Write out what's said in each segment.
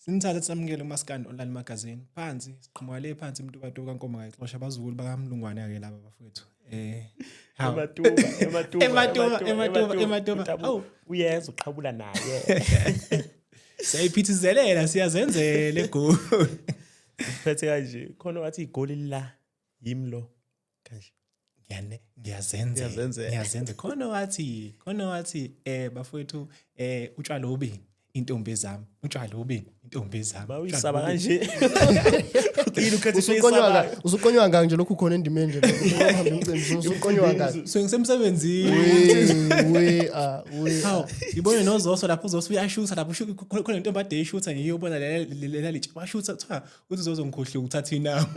Sinithatha samukele uMaskandi online magazine. Phansi siqhamuka le phansi umuntu kaTuka Nkomo kayixosha abazukulu bakamlungwane ake laba bafowethu. Ematuba. Awu uyeza uqhabula naye. Siyayiphithizelela siyazenzela egoli. Phethe kanje khona wathi igoli la yimlo kanje. Ngiyazenza khona wathi bafowethu utshwala obini intombi ezami Bayisaba kanje. Yini ukhathi usuqonywa nje lokhu khona endimeni nje uhamba imicimbi usuqonywa ngani so ngisemsebenzini ibone nozoso lapho uzoso uyashutha lapho khona intombi ade ishutha ngiyobona lela litshe washutha kuthiwa uthi uzozongikhohle ukuthatha inamba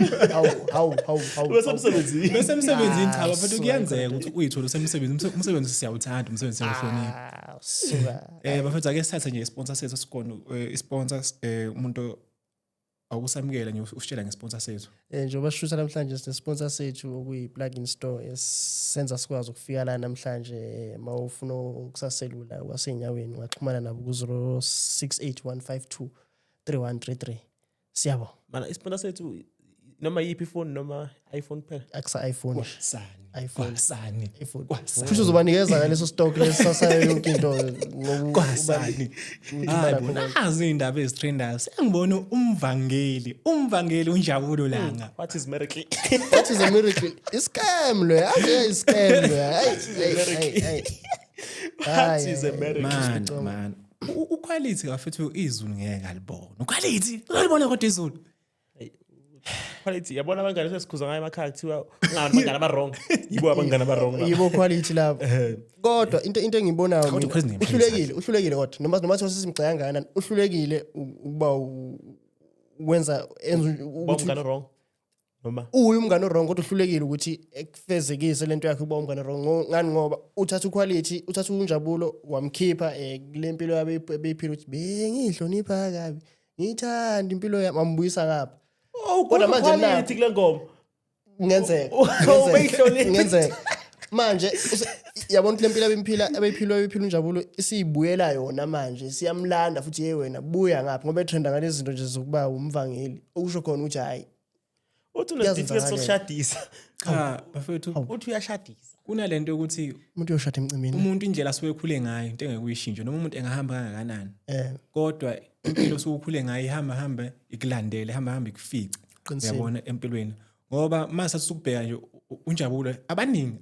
besemsebenzini cha bafethu kuyenzeka ukuthi uyithola umsebenzi siyawuthanda umsebenzi siyawuhlonipha bafethu ake sithathe nje sponsor sethu sikona sponsor umuntu awusamukela nje usitshela ngesponsor sethu njengoba sishutha namhlanje sine-sponsor sethu okuyi plug-in store esenza sikwazi ukufika la namhlanje mawufuna ukusaselula wasenyaweni waxhumana nabo ku-0681523133 siyabo mana isponsor sethu noma yipi phone noma iPhone phela akusa iPhone kwasani kusho uzobanikeza ngaleso stock lesasayo yonke into kwasani hayi nazi indaba ezitrendayo ngibona umvangeli unjabulo langa what is miracle scam lo hayi scam lo what is a miracle man uquality bafethu izulu ngeke alibona uquality uyalibona kodwa izulu quality yabona abangane sesikhuza ngayo emakhaya kuthiwa ungabangana aba wrong yibo abangana aba wrong yibo quality lapho kodwa into engiyibonayo uhlulekile kodwa noma sesimgcaya ngana uhlulekile ukuba wenza ubungana wrong noma umngane wrong kodwa uhlulekile ukuthi ekufezekise lento yakhe uba umngane wrong ngani ngoba uthatha uquality uthatha unjabulo wamkhipha kulempilo yabe beyiphila ukuthi bengihlonipha kabi ngithanda impilo yami ambuyisa ngapha kodwa manje nathi kule ngoma ngenzeka manje yabona ukuthi lempilo abeyiphila unjabulo isibuyela yona manje siyamlanda futhi wena buya ngapha ngoba etrenda ngalezi zinto nje zokuba umvangeli okusho khona ukuthi hayi uthi unedifika sokushadisa bafethu uthi uyashadisa kunalento ukuthi umuntu uyoshada emcimini umuntu indlela sowekhule ngayo into engekuyishintsha noma umuntu engahamba kangakanani kodwa impilo sokukhule ngayo ihamba ikulandele ihamba ikufice uyabona empilweni ngoba mase sisukubheka nje unjabulo abaningi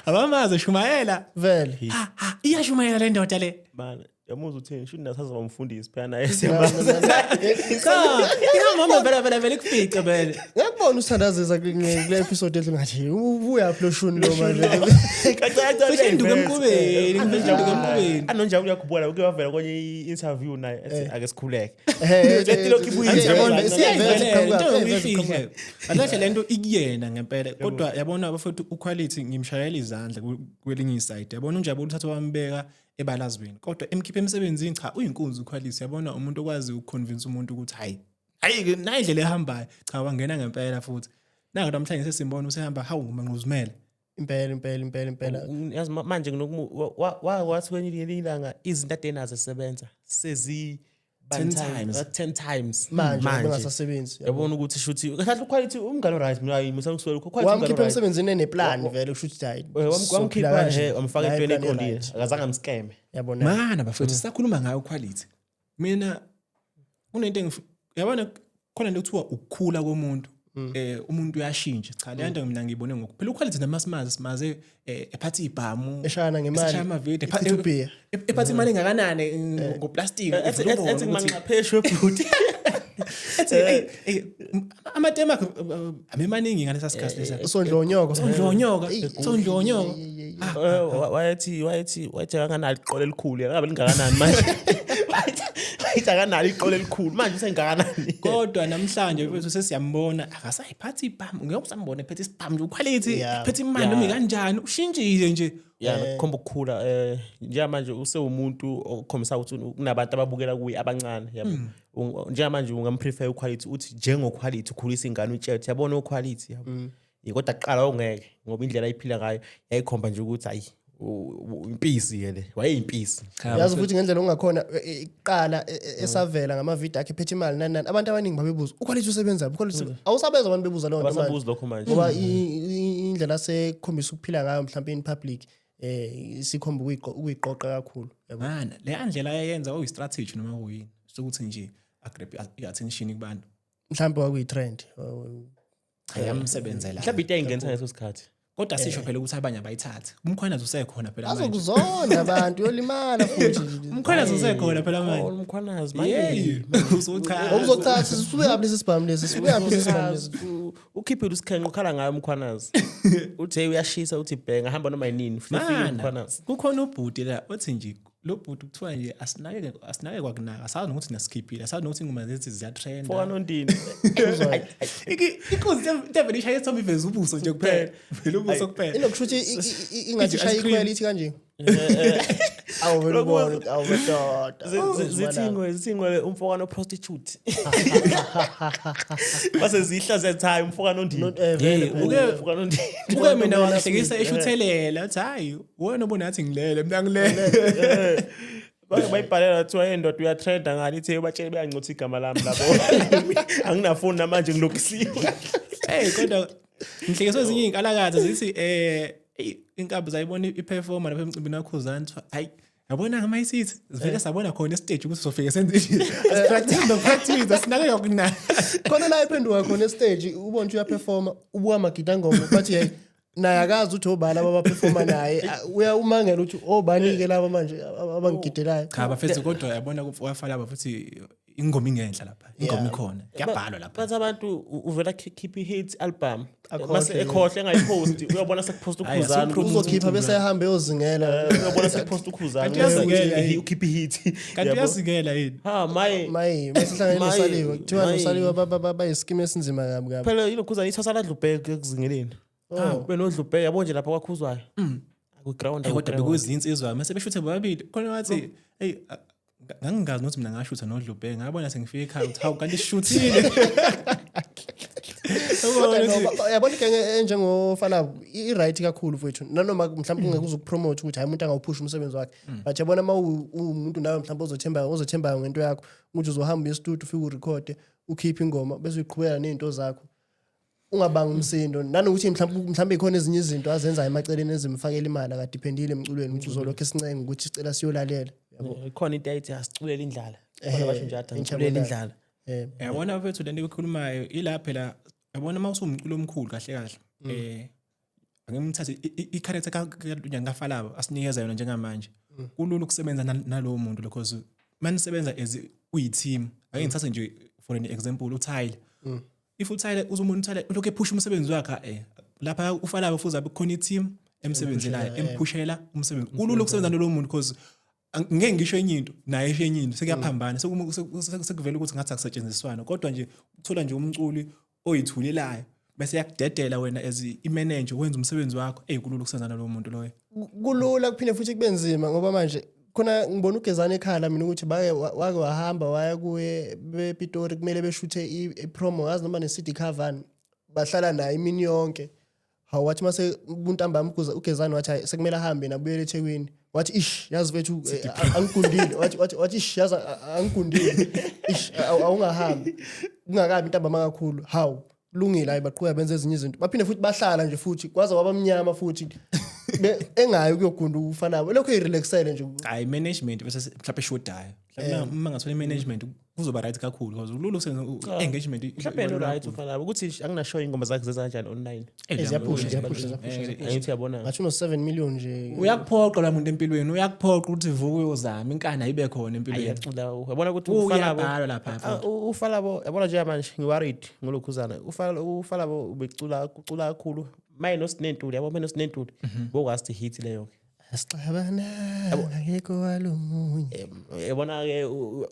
abamaze shumayela vele iyashumayela le ndoda le bana yamuza uthini shuni nasaza bamfundisi phela naye mama vele kufice vele ngakubona usithandazisa kule episode ethu ngathi ubuya phela shuni lo manje ngiduka emqubeni anonjabulo yakubona uke wavela kwenye interview naye ake sikhuleke letilo kibuye alahle lento ikuyena ngempela kodwa yabona bafethu uquality ngimshayela izandla kwelinye iside yabona unjabulo uthatha wambeka ebalazweni kodwa emkhiphe emsebenzini cha uyinkunzi uquality yabona umuntu okwazi ukuconvince umuntu ukuthi hayi nayi indlela ehambayo cha wangena ngempela futhi nanga namhlanje sesimbona usehamba hawu ngumanquzumela impela yazi manje wathi kwenye ilanga izinto adenazo sebenza sezi 10 times manje bengasasebenzi yabona ukuthi shuthi kahle uquality umngane right mina ngisangiswela uquality wamkhipha emsebenzini eneplan vele ushuthi hayi wamkhipha wamfaka entweni eqondile akazange amscam yabona mana bafethu sisakhuluma ngayo uquality mina kunento yabona khona into kuthiwa ukukhula komuntu umuntu uyashintsha cha le nto mina ngibone ngoku phela uquality namasimaze ephathi ibhamu eshana ngemali eshaya amavideo ephathi imali engakanani ngoplastic ethi mangapheshwe futhi amatema amemaningi ngalesa sikhathi lesa sondlonyoka wayethi kanganali iqole elikhulu ngabe lingakanani manje akanali iqole elikhulu manje usengakanani kodwa namhlanje mfethu sesiyambona akasayiphathi ibhamu ngeke usambone ephethe isibhamu nje uquality ephethe imali noma kanjani ushintshile nje khomba ukukhula njengamanje usewumuntu okhombisa ukuthi kunabantu ababukela kuye abancane yabo njengamanje ungamprefer uquality uthi njengoquality ukhulisa ingane utshela yabona uquality yabo kodwa aqala ongeke ngoba indlela ayiphila ngayo yayikhomba nje ukuthi hayi impisi yele wayeyimpisi yazi futhi ngendlela ongakhona iqala esavela ngamavideo akhe phethe imali nani abantu abaningi babebuza uquality usebenza awusabenza abantu bebuza leyo nto abasabuzi lokho manje ngoba indlela sekhombisa ukuphila ngayo mhlawumbe in public sikhomba ukuyiqoqa kakhulu yabo mana le ndlela ayenza strategy noma kuyini sokuthi nje agrip attention kubantu mhlawumbe kwakuyi-trend ayamsebenzela mhlawumbe into ayingenisa ngaleso sikhathi kodwa sisho phela ukuthi abanye abayithathe umkhwanazi usekhona phela manje azokuzonda abantu yolimala futhi umkhwanazi usekhona phela manje umkhwanazi manje uzochaza uzothatha sibuye apha lesi sibhamu lesi sibuye apha lesi sibhamu lesi ukhiphile usikhenqe ukhala ngayo umkhwanazi uthi hey uyashisa uthi bhenga hamba noma yinini ufike umkhwanazi kukhona ubhuti la othi nje lo bhuti kuthiwa nje asinake kwakunaka asazi nokuthi nasikhiphile asazi nokuthi ingoma lezi ziyatrenda fona nondini ikunzi devele ishaya isithombe iveza ubuso nje kuphela vele ubuso kuphela inokushuthi ingathi shaya equality kanje awuvela ubona awumadoda zithingwe umfokano prostitute base zihla zethayi umfokano ndini umfokano ndini uke mina wangihlekisa eshuthelela uthi hayi wena ubona ngathi ngilele mina ngilele bayibhalela kuthiwa yendoda uyatrenda ngani ithe batshele beyancotha igama lami labo anginafoni namanje ngilokisiwe kodwa ngihlekiswe ezinye iy'nkalakatha zithi inkabi zayibona iperforma lapha emcimbini wakhuzana hayi yabona ngamayisithi sivele sabona khona estage ukuthi sofike senze practice asinake yokunaka khona la iphenduka khona estage ubona ukuthi uyaperforma ubuka amagida ngoma bathi hey naye akazi ukuthi obala abaperforma naye uyamangela ukuthi obanike laba manje abangigidelayo cha bafethu kodwa yabona wafala laba futhi ingoma ingenhla lapha ingoma ikhona kuyabhalwa lapha bathi abantu uvela keep hits album mase ekhohle engayipost uyabona sekupost ukhuzana uzokhipha bese ehamba eyozingela uyabona sekupost ukhuzana keep hit kanti uyazingela yini mayi besihlangene nosaliwe kuthiwa nosaliwe bayiskime esinzima kabi kabi phela ilokhuzana ithatha la Dlubheke ekuzingeleni benodlubheke yabo nje lapha kwakhuzwayo akuground kodwa bekuzinsizwa mase beshuthe bobabili khona wathi hey ngangingazi ukuthi mina ngashutha noDlubheke ngabona sengifika ekhaya uthi hawu kanti shuthile yabona ke njengofana i-right kakhulu mfowethu nanoma mhlawumbe ungeke ukupromote ukuthi hayi umuntu angawuphusha umsebenzi wakhe but yabona uma umuntu nawe mhlawumbe ozothembayo ngento yakho ukuthi uzohamba e-studio ufike urecord ukhiphe ingoma bese uyiqhubeka nezinto zakho ungabanga umsindo nanokuthi mhlawumbe ikhona ezinye izinto azenzayo emaceleni ezimfakela imali akadependile emculweni ukuthi uzolokho esincenga ukuthi sicela siyolalela yabo ikhona into ayithi asiculela indlala khona basho nje athi ngiculela indlala yabona mfethu lento ekukhulumayo ila phela yabona mawusumculo omkhulu kahle kahle angimthathe i-character kaNtunya ngafalabo asinikeza yona njengamanje kulula ukusebenza nalowo muntu because manisebenza as uyi-team ake ngithathe nje for an example uTyler if uTyler uzomuntu uTyler lokho ephusha umsebenzi wakhe lapha ufalabo futhi abe khona i-team emsebenzelayo emphushela umsebenzi kulula ukusebenza nalowo muntu because ngeke ngisho enye into naye esho enye into sekuyaphambana sekuvela ukuthi ngathi akusetshenziswana kodwa nje uthola nje umculi oyithulelayo bese yakudedela wena as i-manager wenza umsebenzi wakho kulula ukusebenza nalowo muntu loyo kulula kuphinde futhi kube nzima ngoba manje khona ngibona ugezana ekhala mina ukuthi wake wahamba waya kuye bePitori kumele beshuthe ipromo yazi noma ne-CD cover bahlala naye imini yonke wathi mase uNtambama ugezana wathi sekumele ahambe nabuyele eThekwini wathi ish yazi vethu angikundile wathi ish yazi angikundile ish awungahambi kungakabi uNtambama kakhulu hawu lungile hayi baqhubeka benze ezinye izinto baphinde futhi bahlala nje futhi kwaze wabamnyama futhi engayo kuyogunda ufanabo lokho irelaxele nje hayi management bese mhlawumbe eshodayo mhlawumbe uma ngathola management kuzoba right kakhulu because ululu usenza engagement mhlawumbe no right ufanabo ukuthi anginashow ingoma zakhe zezanjani online ziyaphusha angithi yabona ngathi no 7 million nje uyakuphoqa la muntu empilweni uyakuphoqa ukuthi vuke uyozama inkani ayibe khona empilweni yabona ukuthi ufanabo lapha ufalabo yabona nje manje ngiworried ngolokhuzana ufalabo ubecula kakhulu mayino sinentuli yabo mina sinentuli bokwazi hit leyo asixabana akekho walomunye yabona ke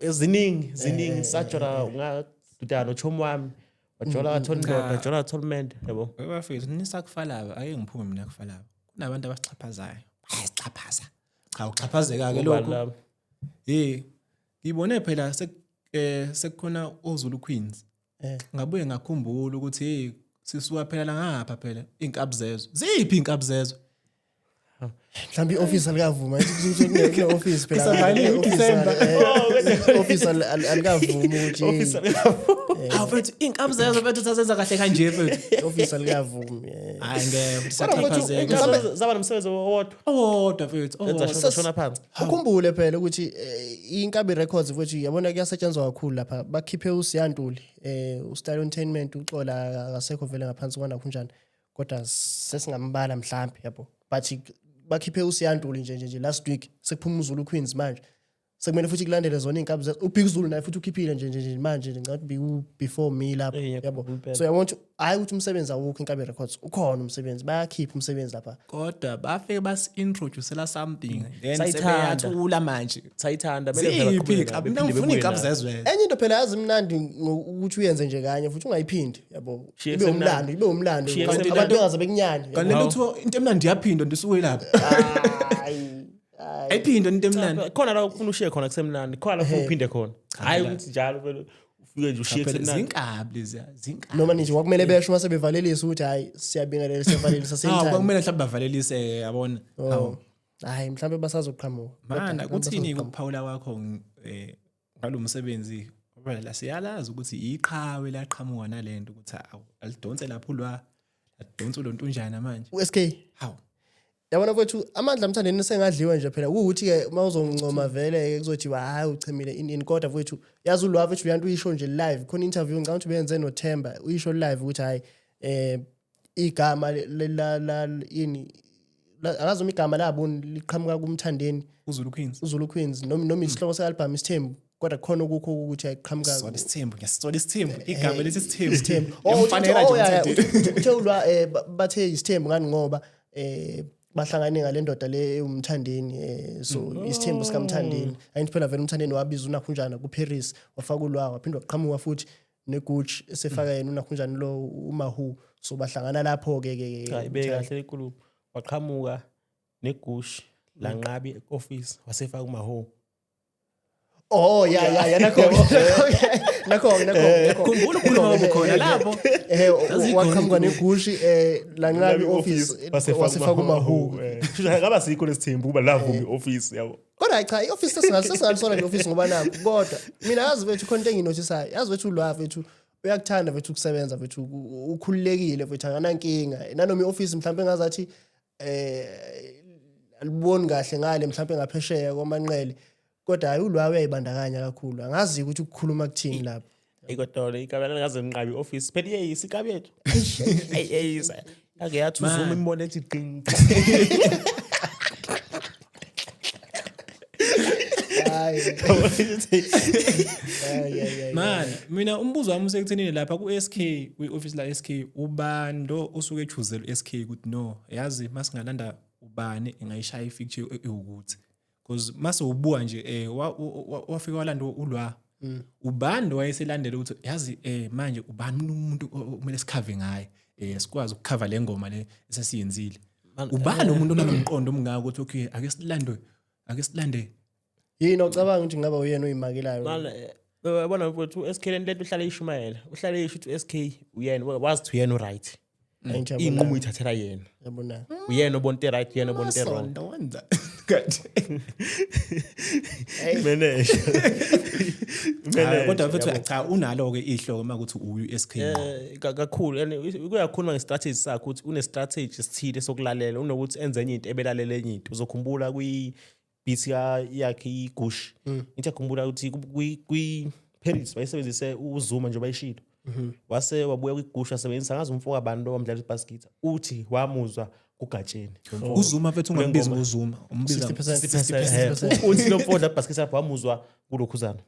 eziningi sajora ngaduda nochomo wami wajola kaThondoda wajola kaTholmende yabo bafethu nisakufalaba ake ngiphume mina kufalaba kunabantu abasixhaphazayo bayasixhaphaza cha uxhaphazeka ke lokho ngibone phela sekukhona oZulu Queens ngabuye ngakhumbula ukuthi sisuka phela la ngapha phela inkabi zezo ziphi inkabi zezo mhlawumbe i-office alikavuma ukuthi kune office phela Isavaliwe uDisemba. office alikavuma ukuthi Hawu mfethu inkabi zayo mfethu uthasenza kahle kanje mfethu. office alikavumi Hayi ngeke Kodwa sisachaphazeka. mfethu, zaba nomsebenzi owodwa Owodwa mfethu. enza shona phansi ukhumbule phela ukuthi inkabi records mfethu yabona kuyasetshenzwa kakhulu lapha bakhiphe uSiyantuli uStyle Entertainment ucola akasekho vele ngaphansi kwana kunjani kodwa sesingambala mhlambi yabo but bakhiphe uSiyantuli nje last week sekuphuma uZulu Queens manje sekumele futhi kulandele zona inkabi uBig Zulu naye futhi ukhiphile nje manje ngicathi before me lapha yabo so yabona ukuthi hayi ukuthi umsebenzi awukho inkabi records ukhona umsebenzi bayakhipha umsebenzi lapha Kodwa bafike basi-introducela something then Sayithanda. sebeyathula manje. sayithanda Ziphi kabi ngifuna inkabi zezwe. enye into phela yazi mnandi ukuthi uyenze nje kanye futhi ungayiphindi yabo Shiye ibe umlando Shiye kanti kusemlando. abantu bengaze bekunyane Kanti lento into emnandi yaphinda ndisuke lapha. hayi Ayiphinda into emnandi. khona la ufuna ushiye khona kusemnandi khona la ufuna uphinde khona hayi ukuthi njalo vele ufike nje ushiye kusemnandi Zinkabi lezi zinkabi. noma nje kwakumele besho mase bevalelisa ukuthi hayi siyabingelela siyavalelisa same Hawu time kwakumele mhlawumbe bavalelise yabona. Hawu hayi mhlawumbe basazoqhamuka mana kuthini ukuphawula kwakho ngalomsebenzi ngoba la siyalazi ukuthi iqhawe laqhamuka nalento ukuthi alidonse lapho ulwa adonse lonto unjani manje. uSK Hawu yabona mfethu amandla amthandeni sengadliwa nje phela ukuthi ke mawuzoncoma vele ke kuzothi hayi uchimile in kodwa mfethu yazi ulwa mfethu uyantu uyisho nje live khona interview ngicabanga ukuthi benze noThemba uyisho live ukuthi hayi igama la ini akazi igama labo liqhamuka kumthandeni uZulu Queens. uZulu Queens noma isihloko sealbum isithembu kodwa khona ukukho ukuthi ayiqhamuka Sola isithembu ngiyasola isithembu igama lesi isithembu. isithembu Yamfanele nje umthandeni. uthe ulwa bathe isithembu ngani ngoba bahlangane ngale ndoda le umthandeni so isithembu sikamthandeni ayinti phela vele umthandeni wabiza unakhunjana kuParis wafaka ulwa waphindwa qhamuka futhi neGucci esefaka yena unakhunjana lo uMahu so bahlangana lapho ke hayi beka kahle inkulumo waqhamuka negushi lanqabi office wasefaka uMaho oh ya nakho Khumbula ukukhuluma kwabo khona lapho. waqhamuka neGucci lanqabi office wasefaka uMahu ngaba sikho lesithembu kuba lavumi office yabo kodwa cha i-office sesingalisola nge-office ngoba nakho kodwa mina yazi bethu khona into enginotisayo yazi bethu ulwa bethu uyakuthanda bethu ukusebenza bethu ukhululekile bethu akanankinga nanoma i-office mhlawumbe engazathi aliboni kahle ngale mhlawumbe ngaphesheya kwamanqele kodwa hayi ulwa uyayibandakanya kakhulu angazi ukuthi ukukhuluma kuthini lapha ikodwa ikabela ngaze ngiqabi office phela iyeyisi ikabi yethu eyisa yake yathi uzuma imbone ethi qing Man, mina umbuzo wami usekuthenini lapha ku-SK, kwi-office la SK, ubando osuke echuzela u-SK ukuthi no, yazi masingalanda ubani engayishaya i-feature ukuthi. Because mase ubuka nje wafika walanda ulwa. Ubando wayeselandela ukuthi yazi manje ubani umuntu okumele sikhave ngaye. Sikwazi ukukhava le ngoma le esasiyenzile. Ubani umuntu onomqondo omngaka ukuthi okay ake silande yini ocabanga ukuthi ngaba uyena oyimakelayo yabona mfowethu SK lento uhlale ishumayela uhlale isho ukuthi SK uyena wazi ukuthi uyena right inqumo ithathela yena yabona uyena obonte right uyena obonte wrong ndonza kanti manager kodwa mfethu cha unalo ke ihloko makuthi uSK kakhulu and kuyakhuluma ngestrategy sakhe ukuthi une strategy esithile sokulalela unokuthi enze enye into ebelalela enye into uzokhumbula beat yakhe iGush into yakhumbula ukuthi kwi Paris bayisebenzise uZuma nje bayishilo wase wabuya kwiGush asebenzisa ngazi umfoko abantu wamdlala ibasket uthi wamuzwa kugatsheni uZuma mfethu ungambizi ngoZuma umbiza 60% uthi lo mfoko basket lapho wamuzwa kulokhuzana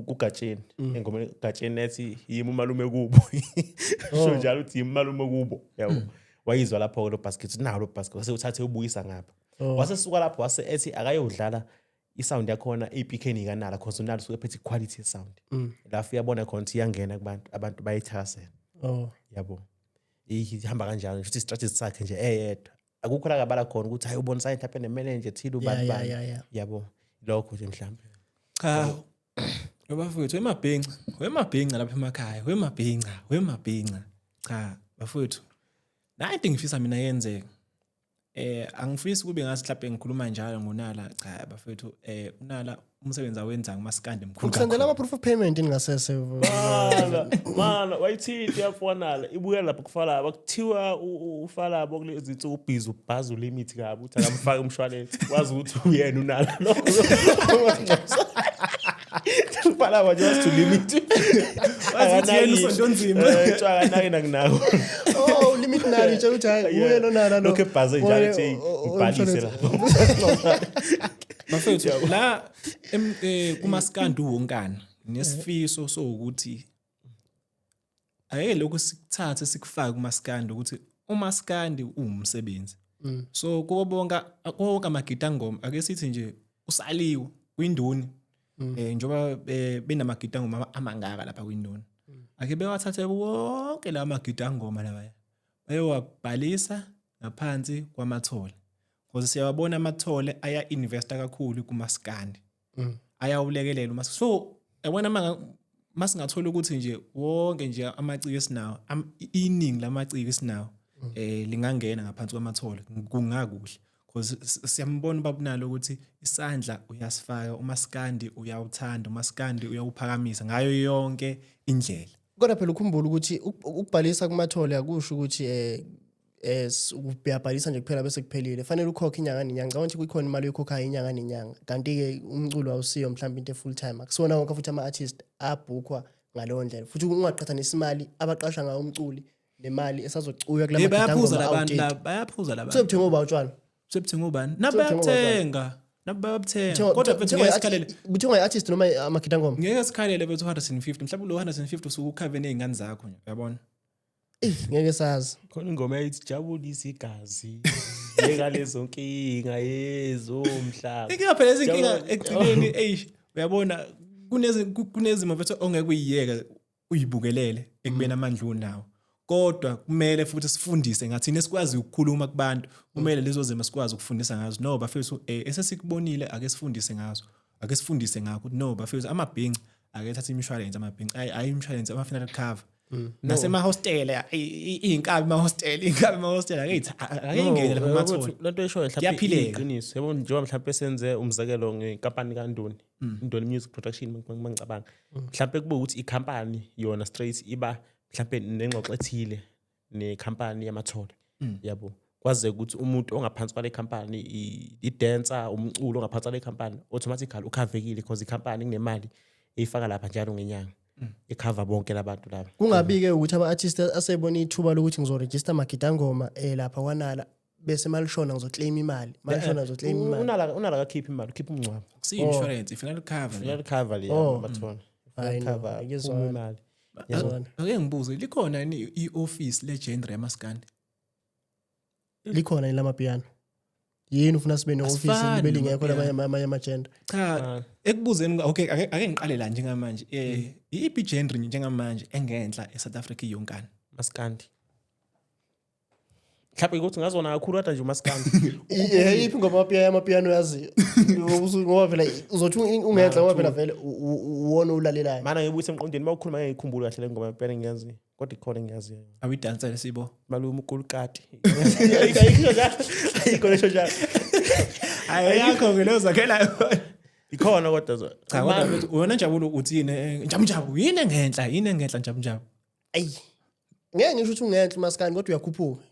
kugatsheni engomeni gatsheni ethi yimi umalume kubo sho njalo uthi yimi umalume kubo yabo wayizwa lapho lo basket nawo lo basket wase uthathe ubuyisa ngapha wasesuka lapho wase ethi akayodlala isound yakho iPK nikanala because unalo suke phethe quality sound lafu yabona khona ukuthi iyangena kubantu abantu bayithakasela yabo ihamba kanjalo futhi strategy sakhe nje eyedwa akukho la kabala khona ukuthi hayi ubonisa into ne manager thile ubani yabo lokho nje mhlambe cha bafowethu wemabhinca lapha emakhaya wemabhinca cha bafowethu nathi ngifisa mina yenzeke angifisi kube ngathi mhlawumbe ngikhuluma njalo ngonala cha bafethu unala umsebenzi awenza ngumaskandi mkhulu ukusendela ama-proof of payment ingasese mana wayithithi yafonala ibuya lapho kufalaba kuthiwa ufalabo kulezi insuku ubhizi ubhaza ulimit kabi uthi akamfaka umshwalense wazi ukuthi uyena unala lo ufalaba just to limit yena usondonzima akanaki nakunako limit nalo nje ukuthi hayi uyena onala lo lokho ebhaze njalo nje ibhalise lapho bafethu la kumaskandi uwonkana nesifiso sokuthi ayeke lokho sikuthathe sikufake kumaskandi ukuthi umaskandi uwumsebenzi so konke amagita ngoma ake sithi nje usaliwe kwindoni njoba benamagita ngoma amangaka lapha kwindoni ake bewathathe wonke la magita ngoma lawa bayowabhalisa ngaphansi kwamathole because siyabona amathole aya investa kakhulu kumaskandi ayawulekelela so yabona masingathola ukuthi nje wonke nje amaciko esinawo iningi lamaciko esinawo lingangena ngaphansi kwamathole kungakuhle because siyambona babunalo ukuthi isandla uyasifaka umaskandi uyawuthanda umaskandi uyawuphakamisa ngayo yonke indlela kodwa phela ukhumbula ukuthi ukubhalisa kumathole akusho ukuthi uyabhalisa nje kuphela bese kuphelile fanele ukhokhe inyanga nenyanga konke kukhona imali yokhokha inyanga nenyanga kanti ke umculo awusiyo mhlawumbe into full time akusona wonke futhi ama-artist abhukwa ngaleyo ndlela futhi ungaqhathanisa imali abaqasha ngayo umculi nemali esazocuya kula bayaphuza labantu la bayaphuza labantu sebuthenga ngoba utshwala sebuthenga ubani nabayathenga kodwa bethu ngesikhalele buthengwa i-artist noma amagita ngoma ngeke sikhalele bethu 150 mhlawumbe lo 150 usukukhave nezingane zakho uyabona ngeke sazi khona ingoma yayithi jabulisa igazi yeka lezo nkinga yezo mhlaba phela izinkinga ekugcineni uyabona kunezimo bethu ongeke uyiyeke uyibukelele ekubeni amandla unawo kodwa kumele futhi sifundise ngathina sikwazi ukukhuluma kubantu kumele lezo zimo sikwazi ukufundisa ngazo no bafethu esesikubonile ake sifundise ngakho no bafethu amabhinqa ake thatha imshwalense amabhinqa ayi imshwalense ama-funeral cover nasemahostel iy'nkabi mahostel ake ingene lapha amathole lento eshoyo mhlawumbe iqiniso yabona njengoba mhlawumbe senze umzekelo ngenkampani kaNdoni Ndoni Music Production mangicabanga mhlawumbe kube ukuthi ikhampani yona straight iba mhlawumbe nengxoxo ethile nekhampani yamathole yabo kwaze ukuthi umuntu ongaphansi kwale company i-dancer umculo ongaphansi kwale company automatically ukhavekile because ikhampani kunemali eyifaka lapha njalo ngenyanga ikhava bonke labantu laba kungabi-ke ukuthi ama-artist asebona ithuba lokuthi ngizoregister magida ngoma lapha kwanala bese malishona ngizoclaim imali malishona ngizoclaim imali unala kakhipha imali ukhipha umncwabo kusi-insurance ifinal cover le yamathole cover imali ake ngibuze likhona yini i-office le-genre yamaskandi likhona lamapiyano yini ufuna sibe ne-office libe lingekho lamanye amagender cha ekubuzeni okay ake ngiqale la njengamanje iyiphi genre njengamanje engenhla eSouth Africa yonkana maskandi mhlawumbe ukuthi ngazona kakhulu kade nje umaskandi yiphi ngoba amapiyano yaziyo ngoba phela uzothi ungenhla ngoba phela vele uwona ulalelayo mana ngibuye emqondweni mawukhuluma ngekhumbula kahle le ngoma impela ngiyazi kodwa ikhona ngiyazi awidansele sibo malume ukulukati ayikho lesho njalo ayakho ngelezo zakhela ikhona kodwa cha kodwa wena Njabulo uthi yini Njabu yini engenhla Njabu ayi ngeke ngisho ukuthi ungenhla maskani kodwa uyakhuphuka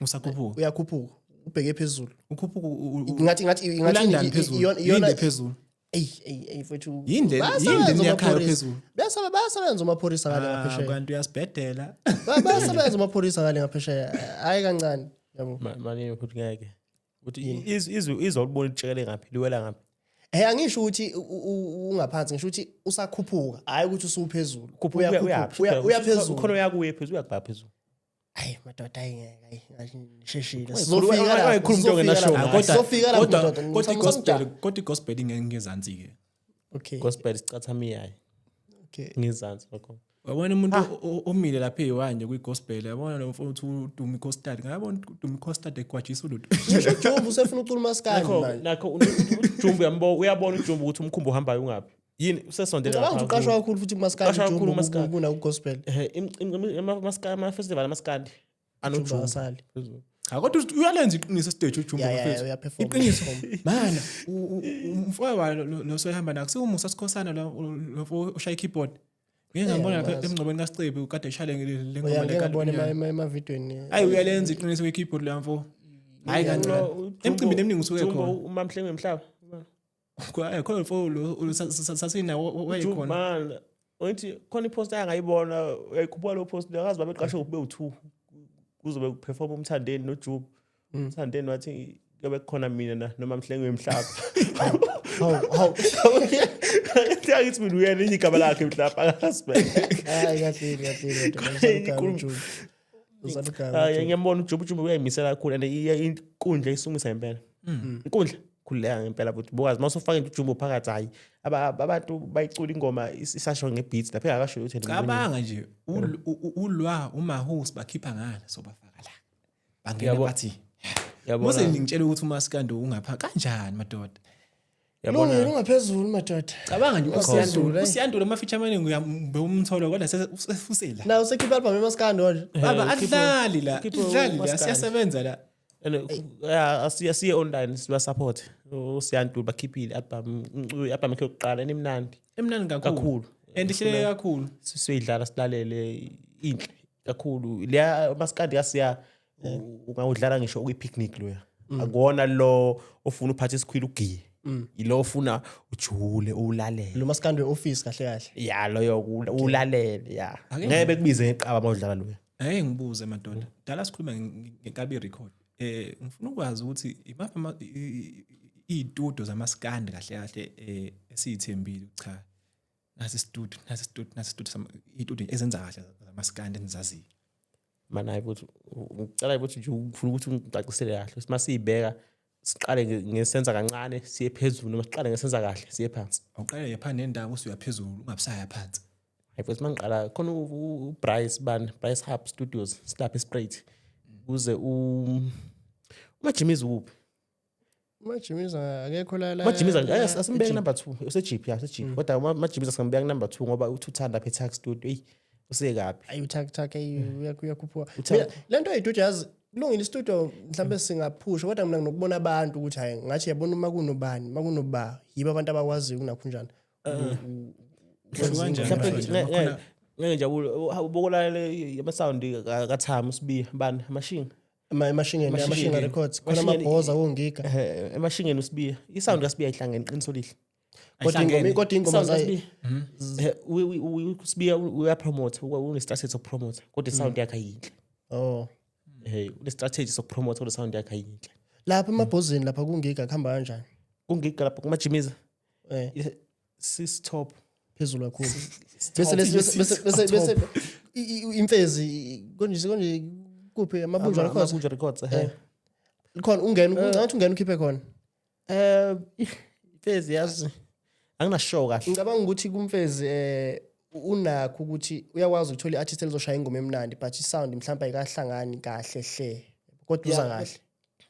usakhuphuka uyakhuphuka ubheke phezulu ukhuphuka ngathi London phezulu yini phezulu mfethu yini yakhaya phezulu bayasebenza amaphorisa kale ngaphesheya kanti uyasibhedela bayasebenza amaphorisa kale ngaphesheya hayi kancane yabo manje mfuthu ngeke ukuthi izolibona itshekele ngaphi liwela ngaphi angisho ukuthi ungaphansi ngisho ukuthi usakhuphuka hayi ukuthi usuphezulu uyaphezulu khona uyakuye phezulu uyakubha phezulu hayi madoda ayingeke ngisheshile sizofika kodwa gospel ngezansi ke okay gospel sicathamiyayo okay ngezansi lokho wabona umuntu omile lapha eyiwanje kwigospel yabona lo mfowethu uDumi Costard ngiyabona uDumi Costard egwajisa ulutho Jumbo usefuna ucula maskandi manje nakho uJumbo yambo uyabona uJumbo ukuthi umkhumbo uhambayo ungapi yini usesondela lapha uqashwa kakhulu futhi kumaskandi Jumbo kuna kugospel ama festival amaskandi anoJumbo asali Cha kodwa uyalenza iqiniso stage ujumbo bafethu. uyaperform. Iqiniso. Mana umfowabo lo sohamba nakho siumusa sikhosana lo ushaya keyboard. Ngeke ngambona lapha emngcwabeni kaSicebu kade eshale le ngoma Ngeke ngabona lekhaya. emavidweni. Hayi uyalenza iqiniso kwe-keyboard la mfo. Hayi kancane. Emcimbini eminingi usuke khona. umamhlenge emhlaba Kwaye khona mfo lo sasina wayekhona. man uthi khona ipost angayibona uyayikhupha lo post akazi babeqashe ube u2 kuzobe perform umthandeni noJube umthandeni wathi kube khona mina noma mhlenge wemhlaba Hawu. ngithi mina uyena igama lakhe emhlaba akasibe Hayi kahle. hayi ngiyambona uJube uyayimisela kakhulu and inkundla isungisa impela inkundla khuleka ngempela futhi bukazi masofaka into uJube phakathi hayi abantu bayicula ingoma isasho ngebeats lapha akasho ukuthi Cabanga nje ulwa uMahus bakhipha ngala sobafaka la. Bangena bathi yabona Mose ngitshela ukuthi uMaskando ungapha kanjani madoda. Lungile ungaphezulu madoda. Cabanga nje Ukhosula, uSiyandule ama-feature amaningi uyambe umtholo kodwa sesifusela. Na usekhipha album eMaskando nje. Baba adlali la, Keep idlali la uMaskandi. siyasebenza la. asiye online siba support uSiyandule bakhiphile album yakhe yokuqala enimnandi Emnandi kakhulu. And ihlele kakhulu. siyidlala silalele inhle kakhulu leya maskandi yasiya ungawudlala ngisho ukwi-picnic loya akuwona lo ofuna uphathe isikhwili ugiye ilo ofuna ujule ulalele Lo Maskando office kahle. ya loyo ulalele ya ngeke bekubize ngeqaba mawudlala loya Ake ngibuze madoda. Dala sikhuluma ngekabi record. Ngifuna ukwazi ukuthi imaphi iy'tudio zamaskandi kahle esiyithembile cha. Nasi studio iy'tudio ezenza kahle zamaskandi enizaziyo. mana ayibuthi ngicela ukuthi nje ufuna ukuthi ungicacisele kahle masiyibheka siqale ngesenza kancane siye phezulu noma siqale ngesenza kahle siye phansi Awuqale yapha nendawo usuya phezulu ungabusaya phansi. hayifuthi mangiqala khona uBryce Bryce Hub Studios silapha eSprite uze uMajimizi uphi Majimiza akekho la. Majimizi asimbeke number 2 useJP useJP kodwa uMajimizi asimbeke number 2 ngoba uthanda phe tax studio usekapi Ayu tak uyakhuphuka. Lento eyidude yazi kulungile istudio mhlambe singaphusha kodwa mina nginokubona abantu ukuthi hayi ngathi yabona uma kunobani makunoba yibo abantu abakwazi kunakho ngeke nje ubokulalela amasound kaThami usibiya bani machine Machine records khona amabhoza wongiga. Emashingeni usibiya isound kaSibiya ihlangene iqiniso lihle Kodwa ingoma zayo usibiya uyapromote une strategy sokupromote kodwa isound yakhe ayinhle une strategy sokupromote kodwa isound yakhe ayinhle lapha emabhozini lapha kungiga kuhamba kanjani kungiga lapha kumajimiza sis top phezulu kakhulu bese imfezi konje kuphi amabunjwa records khona ungena ukhiphe khona imfezi yazi anginashow kahle ngicabanga ukuthi kumfezi unakho ukuthi uyakwazi ukuthola iartist elizoshaya ingoma emnandi but isound mhlawumbe ayikahlangani kahle hle kodwa uza kahle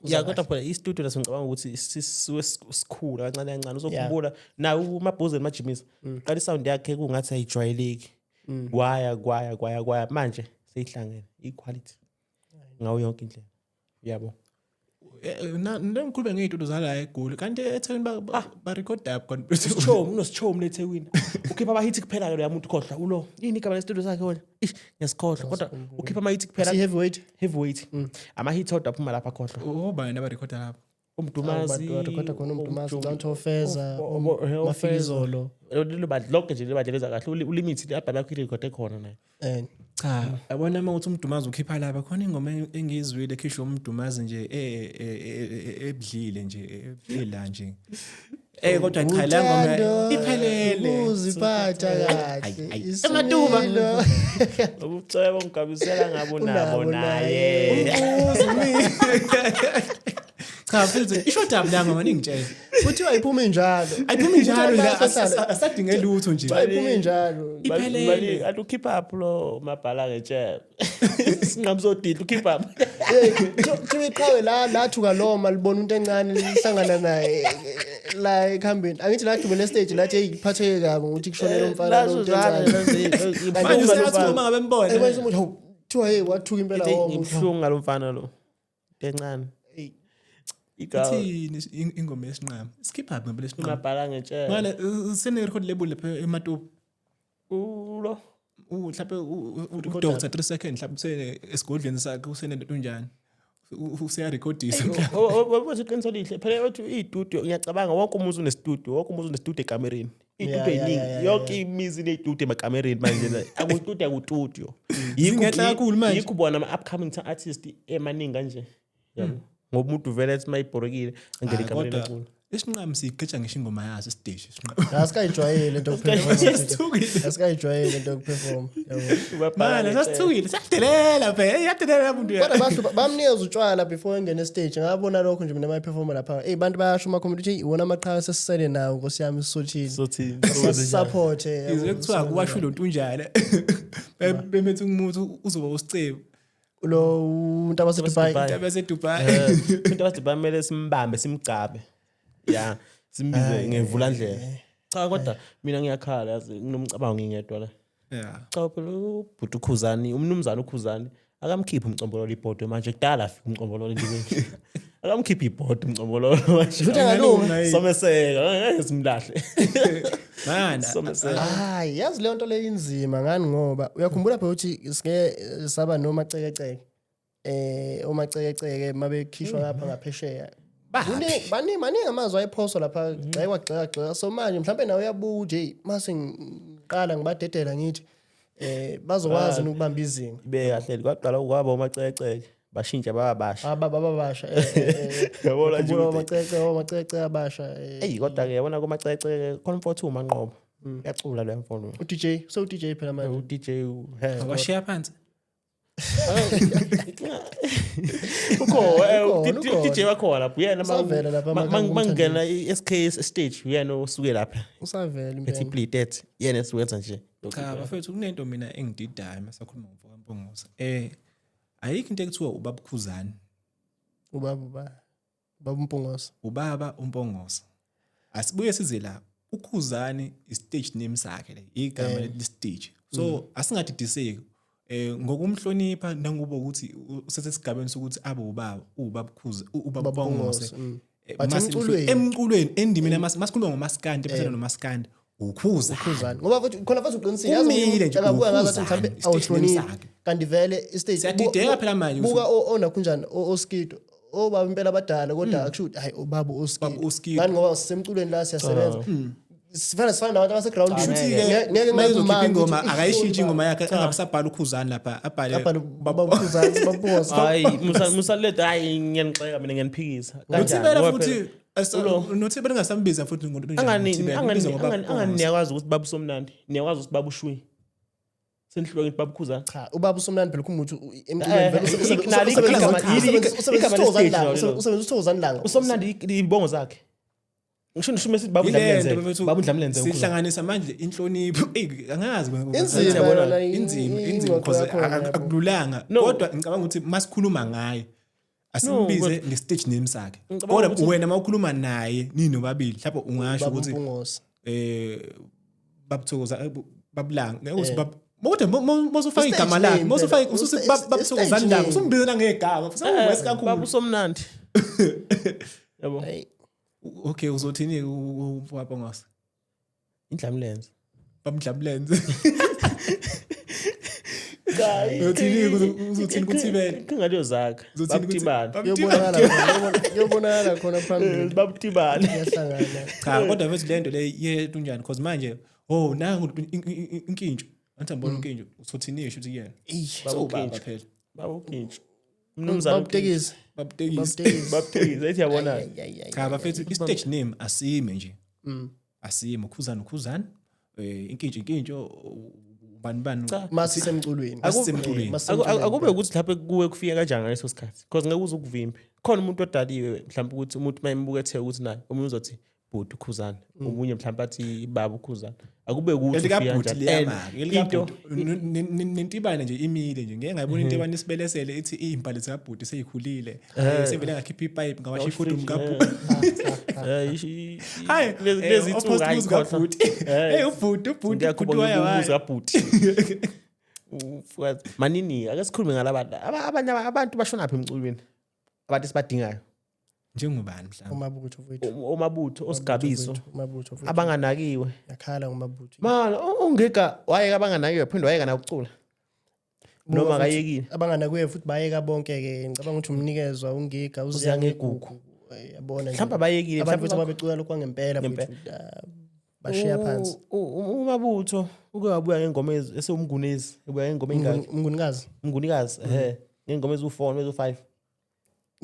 ya kodwa phela istudio laso ngicabanga ukuthi sikhulu kancane uzokhumbula nawo umabhuze nemajimisa qala isound yakhe kungathi ayijwayeleki kwaya manje seyihlangene equality ngawo yonke indlela yabo Ngikhuluma ngey'tudio zala eGoli kanti eThekwini ba record up khona. unoshow eThekwini ukhipha ama-hit kuphela ke lo yamuntu khohlwa ulo yini igama lestudio sakhe wena ngiyasikhohlwa kodwa ukhipha ama-hit kuphela heavyweight ama-hit odwa aphuma lapha khohlwa Obani abarecorda lapho. umdumazi kodwa khona umdumazi Downto Feza Mafizolo lelo badla lonke nje lebadleleza kahle ulimit i-album yakho irekhode khona naye Cha yabona mawuthi umdumazi ukhipha lapha khona ingoma engizwile ekhishwa umdumazi nje ebudlile nje ephela nje kodwa cha la ngoma iphelele uziphatha kahle Ematuba. ubucebo ngigabisela ngabo nabo naye cha futhi isho dab la ngoma ningitshela kuthiwa iphuma njalo ayiphumi njalo la asadinge lutho nje iphuma njalo Bali athi keep up lo mabhala ngetshela sinqamsodidla keep up thiwe iqhawe la thuka lo malibona into encane lihlangana naye la ekhambeni angithi la gqibele stage lathi eyiphatheke kabi ukuthi kushonela umfana lo manje uyathuma ngabe mbona manje thiwa hey wathuka impela ngimhlungu ngalomfana lo encane Ey. igawu Ithini ingoma yesinqama skipha ngempela lesinqama umabhala ngetshela manje sene record label lapha eMatopo ulo mhlawumbe udoctor 3 seconds mhlawumbe usene esigodlweni sakhe usene into njani useyarecordisa wabuthi iqiniso lihle phela uthi istudio ngiyacabanga wonke umuntu unestudio ekamereni istudio eningi yonke imizi lestudio emakamereni manje akustudio akustudio Zingenhla kakhulu manje. yikho bona ama upcoming artists emaningi kanje yabo ngoba umuntu vele ethi mayibhorekile angena ekamereni enkulu isinqama sigeja ngisho ingoma yaso stage isinqama Asikayijwayele into asikayijwayele into yokuperform yabo manje sasithukile sadelela phela yadelela umuntu kodwa bahlupa bamnikeza utshwala before engene stage ngabona lokho nje mina mayiperforma lapha bantu bayasho uma comment uthi iwona amaqhawe sesisele nawo Nkosi yami isothini sothi support izwe kuthiwa kuwasho lo ntunjana bemethe umuntu uzoba usicebo lo umuntu abaseDubai bese Dubai into abadibamele simbambe simgcabe ya simbize ngevula ndlela cha kodwa mina ngiyakhala yazi nginomcabango ngingedwa la yeah cha phela ubhuti ukhuzani umnumzana ukhuzani akamkhiphi umcombolo ibhodo manje kudala afika umcombolo endibeni akamkhiphi ibhodo umcombolo manje futhi ngalunga someseka ngeke simlahle mana someseka hayi yazi le nto le inzima ngani ngoba uyakhumbula phela ukuthi sike saba nomacekeceke omacekeceke mabekhishwa lapha ngaphesheya maningi amazwi ayephoswa lapha gxekwa so manje mhlawumbe nawe uyabuka nje mase ngiqala ngibadedela ngithi bazokwazi ukubamba izinga ibe kahle kwaqala kwaba umaceceke bashintsha babasha babasha yabona nje omacekeceke abasha kodwa ke yabona kumaceceke comfort umanqobo yacula le mfono uDJ so DJ phela manje uDJ washiya phansi DJ wakhona lapho yena Usavela lapha mangena iSK stage yena osuke lapha usavela ethi impela bleed yena siwenza nje cha bafethu kunento mina engididayo masakhuluma ngomfoka Mpongose ayikho into ekuthiwa ubaba Khuzani ubaba Mpongose ubaba uMpongose asibuye size la uKhuzani istage name sakhe le igama le stage so asingadidiseki ngokumhlonipha nangoba ukuthi usesesigabeni sokuthi abe ubaba Khuza ubaba Mpongose emculweni endimeni masikhuluma ngomaskandi phela nomaskandi ukhuzani ngoba futhi khona futhi uqinisile umile nje akabuka ngathi mhlambe awuhloniphi kanti vele istage siyadideka phela manje buka ona kunjani oskido obaba impela abadala kodwa akusho hayi obaba oskido ngani ngoba sisemculweni la siyasebenza sifana nabantu abaseground ngeke mayizokhipha ingoma akayishintshi ingoma yakhe angabisabhala uKhuzani lapha abhale baba Khuzani babonga hayi musaleta hayi ngiyanixeka mina ngiyaniphikisa uthibela futhi nothibela ngasambiza futhi ngoba anganiyakwazi ukuthi babu somnandi niyakwazi ukuthi babu shwi senhloko ngithi babu Khuzani cha ubaba usomnandi phela kumuntu emculweni usomnandi ibongo zakhe ngisho nishumese babu Dlamlenze sihlanganisa manje inhlonipho angazi inzima because akululanga kodwa ngicabanga ukuthi masikhuluma ngaye asimbize ngestage name sakhe kodwa wena mawukhuluma naye nini nobabili mhlawumbe ungasho ukuthi babuthokoza babulanga ngeke kodwa mosufaka igama lakhe mosufaka usuthi babuthokozani la usumbiza ngegama futhi kakhulu babu somnandi yabo okay uzothini uPongose indlamlenze bamdlamlenze uzothini kuthibela kungaleyo zakhe babutibana yobonakala khona phambili babutibana yahlangana cha kodwa mfethu lento le yethu njani because manje nangu inkintsho anthi ngibona inkintsho uzothini isho ukuthi yena babukintshi phela babukintshi mnumzana babtekisi babtekisi ethi yabona cha bafethu istage name asime nje asime uKhuzani inkintsho bani masisemculweni akube ukuthi lapha kuwe kufika kanjani ngaleso sikhathi because ngeke uze ukuvimbe khona umuntu odaliwe mhlawumbe ukuthi umuntu mayembuka ethe ukuthi naye omunye uzothi bhuti uKhuzani omunye mhlawumbe athi baba uKhuzani akube ukuthi into nentibane nje imile nje ngeke ngayibona intibane isibelesele ethi impali zikabhuti seyikhulile sevele ngakhipha ipipe ngawasha ifudu mkabhuti hayi lezi ithuka ayikho hey ubhuti waya bhuti manini ake sikhulume ngalabantu abanye abantu bashona apha emculweni abantu esibadingayo njengobani mhlawumbe umabutho mfowethu omabutho osigabiso umabutho mfowethu abanganakiwe yakhala ngomabutho manje ungeka wayeka abanganakiwe phinde wayeka nakucula noma kayekile abanganakuye futhi bayeka bonke ke ngicabanga ukuthi umnikezwa ungiga uziyangegugu yabona mhlawumbe abayekile abantu futhi mhlawumbe ababecula lokho ngempela futhi bashiya phansi umabutho uke wabuya ngengoma esewumgunezi ebuya ngengoma engaka umngunikazi ngengoma ezu4 ezu5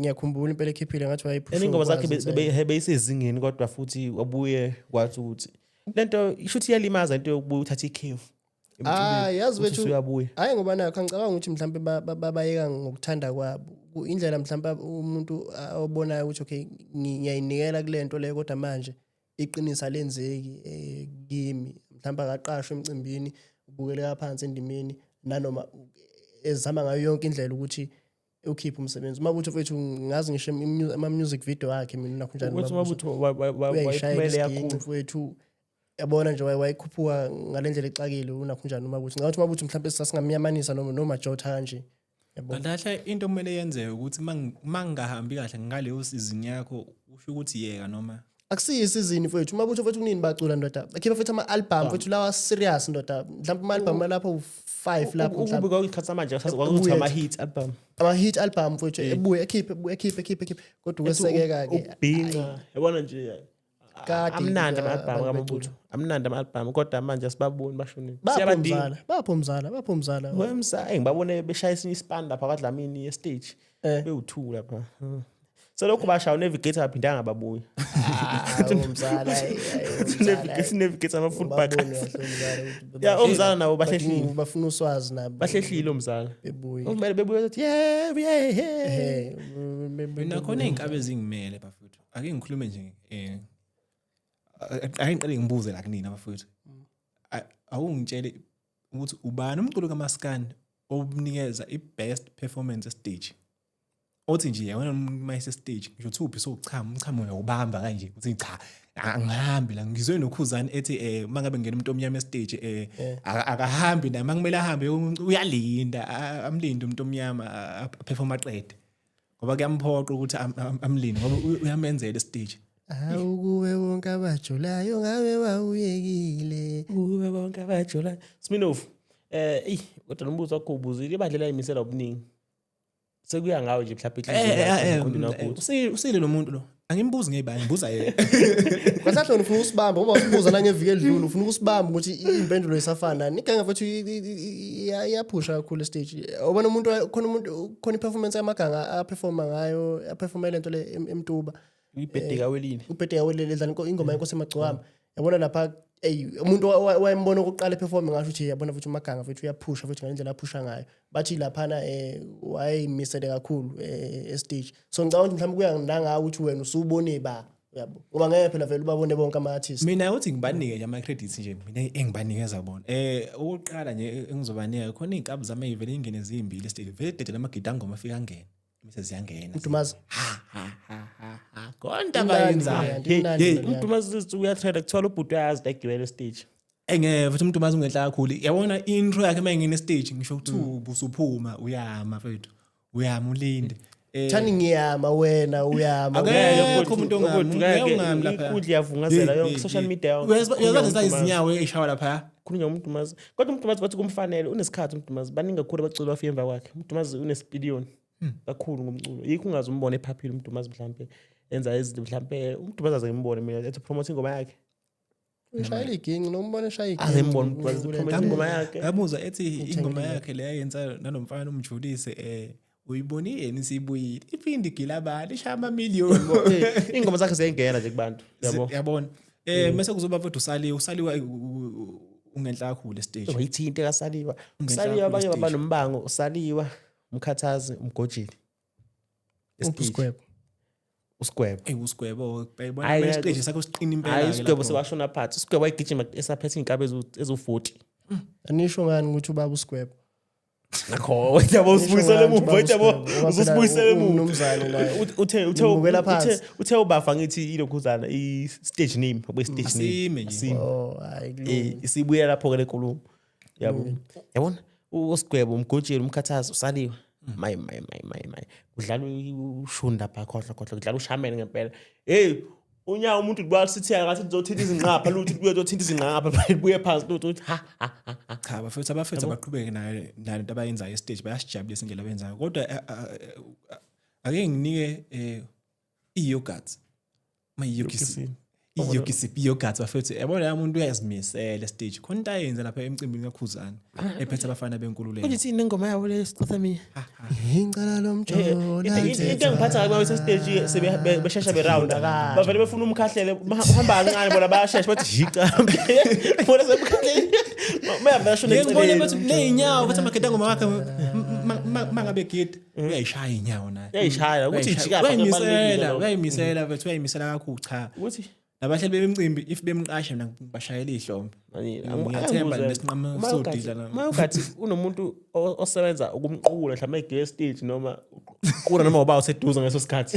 ngiyakhumbula impela ekhiphile ngathi wayiphusha ingoma zakhe beyisezingeni kodwa futhi wabuye kwathi ukuthi lento isho ukuthi iyalimaza into yokubuya uthatha ikhefu yazi wethu uyabuya hayi ngoba nakho ngicabanga ukuthi mhlawumbe babayeka ngokuthanda kwabo indlela mhlawumbe umuntu obonayo ukuthi okay ngiyayinikela kulento leyo kodwa manje iqinisa lenzeki kimi mhlawumbe akaqashwe emcimbini ubukeleka phansi endimeni nanoma ezama ngayo yonke indlela ukuthi ukhipha umsebenzi mabutho mfethu ngazi ngisho ama music video yakhe mina nakho njani mabutho wayiphumele yakhulu mfethu yabona nje wayikhuphuka ngalendlela exakile unakho njani mabutho ngathi mabutho mhlawumbe sasingamyamanisa noma Jota nje yabona kahle into kumele yenzeke ukuthi mangahambi kahle ngaleyo season yakho usho ukuthi yeka noma akusiyi isizini mfethu mabutho mfethu kunini bacula ndoda akhipha futhi ama album mfethu lawa serious ndoda mhlawumbe ama album lapho 5 lapho mhlawumbe kwakukhatha manje kwakuthi ama hit album mfethu ebuye ekhiphe kodwa kwesekeka ke ubhinga yabona nje amnandi ama-album kamabutho amnandi ama-album kodwa manje asibaboni bashonile bapho mzala ngibabone beshayisa ispan lapha kwaDlamini ye-stage bewu2 lapha selokhu bashaya uNavigator aphinde angababuyi umzala Navigator ama-full back ya omzala nabo bahlehlile bafuna uswazi nabo bahlehlile omzala bebuye kumele bebuye ukuthi yeah mina khona izinkabe ezingimele bafuthu ake ngikhulume nje ake ngiqale ngibuze la kunina bafuthu awungitshele ukuthi ubani umculo kaMaskandi obunikeza i-best performance stage othi nje yabona mayise stage ngisho thuphi umchamo uyawubamba kanje uthi cha angihambi la ngizwe nokhuzani ethi mangabe ngena umuntu omnyama stage akahambi na mangimele ahambe uyalinda amlinde umuntu omnyama perform aqede ngoba kuyamphoqa ukuthi amlinde ngoba uyamenzela stage kuwe wonke abajulayo ngabe wawuyekile kuwe wonke abajulayo Sminoff kodwa nombuzo wakho ubuzile ibandlela imisela obuningi sekuya ngawe nje mhlawumbe usile lo muntu lo angimbuzi ngebani ngibuza yena kwasahle ufuna usibamba ngoba usibuza nangeviki edlule ufuna usibamba ukuthi impendulo isafana niganga mfethu iyaphusha kakhulu stage ubona umuntu khona iperformance yamaganga aperforma ngayo aperformela lento le emtuba ibhedeka welini edlala ingoma yenkosi emagcwama yabona lapha umuntu wayembona ukuqala perform ngasho ukuthi yabona futhi umaganga futhi uyaphusha futhi ngalendlela aphusha ngayo bathi laphana wayemisele kakhulu stage so ngicabanga ukuthi mhlawumbe kuya nangawe ukuthi wena usubone ba yabo ngoba ngeke phela vele ubabone bonke ama artists mina uthi ngibanike nje ama credits nje mina engibanikeza bona ukuqala nje engizobanika khona izinkabi zama ivele ingene ezimbili stage vele dedela amagida ngoma afika angena bese ziyangena uDumazi konta bayenza uDumazi uyathanda kuthola ubhuti uyazi dagibele stage futhi uMdumazi ungenhla kakhulu yabona intro yakhe mayingena stage ngisho ukuthi usuphuma uyama mfethu uyama ulinde thani ngiyama wena uyama akekho umuntu ongami lapha ikudla yavungazela yonke social media uyazazi izinyawo eshawa lapha khulunywa uMdumazi kodwa uMdumazi bathi kumfanele unesikhathi uMdumazi baningi kakhulu abaculi bafika emva kwakhe uMdumazi unespeedion kakhulu ngomculo yikho ungazi umbone ephaphile uMdumazi mhlambe enza izinto mhlambe uMdumazi azengimbone mina ethi promote ingoma yakhe ushayela iginci nombone eshaya iginci azimbone uMdumazi promote ingoma yakhe yabuza ethi ingoma yakhe le yayenza nanomfana umjulise uyibonile nisibuyile iphindi gilabali ishaya ama-million ingoma zakhe ziyayingena nje kubantu yabona mase kuzoba futhi usaliwa ungenhla kakhulu estage wayithinta kasaliwa usaliwa abanye babanombango usaliwa umkhathazi umgojeli uSigwebo uSigwebo bayibona istage sakho siqina impela hayi uSigwebo sebashona phansi uSigwebo wayigijima esaphethe inkabe ezu40 anisho ngani ukuthi ubaba uSigwebo nakho wena yabo usibuyisele emuva yabo usibuyisele emuva uthe ubafa ngithi ilokhuzana i-stage name kwe-stage name asime hayi isibuya lapho ke lenkulumo yabona uSigwebo umgojeli umkhathazi usaliwa my kudlala ushunda pha khohla kudlala ushamene ngempela hey unyawo umuntu kubala sithi akathi uzothinta izinqapha luthi kuye uzothinta izinqapha buye phansi luthi ha cha abafethu abaqhubeke nayo into abayenzayo estage bayasijabulisa indlela abenzayo kodwa ake nginike i-yogurt i-yogurt bafethu yabona la muntu uyazimisela stage khona into ayenza lapha emcimbini kaKhuzana ephethe abafana benkululeko uthi nengoma yabo le Scothami ngicala lomjola into engiphatha kabi kwese stage sebeshesha beround bavele befuna umkhahlele uhamba kancane bona bayashesha bathi jica bona semkhahlele mayabasho ngibona ukuthi neinyawo bathi makhetha ngoma wakhe mangabe gate uyayishaya inyawo naye uyayishaya ukuthi jika uyayimisela bethu uyayimisela kakhulu cha ukuthi nabahleli bemicimbi if bemqashe mina bashayela ihlombe ngiyathemba nesinqama sodila na mawugathi unomuntu osebenza ukumqula mhlawumbe e stage noma qula noma uba useduze ngeso sikhathi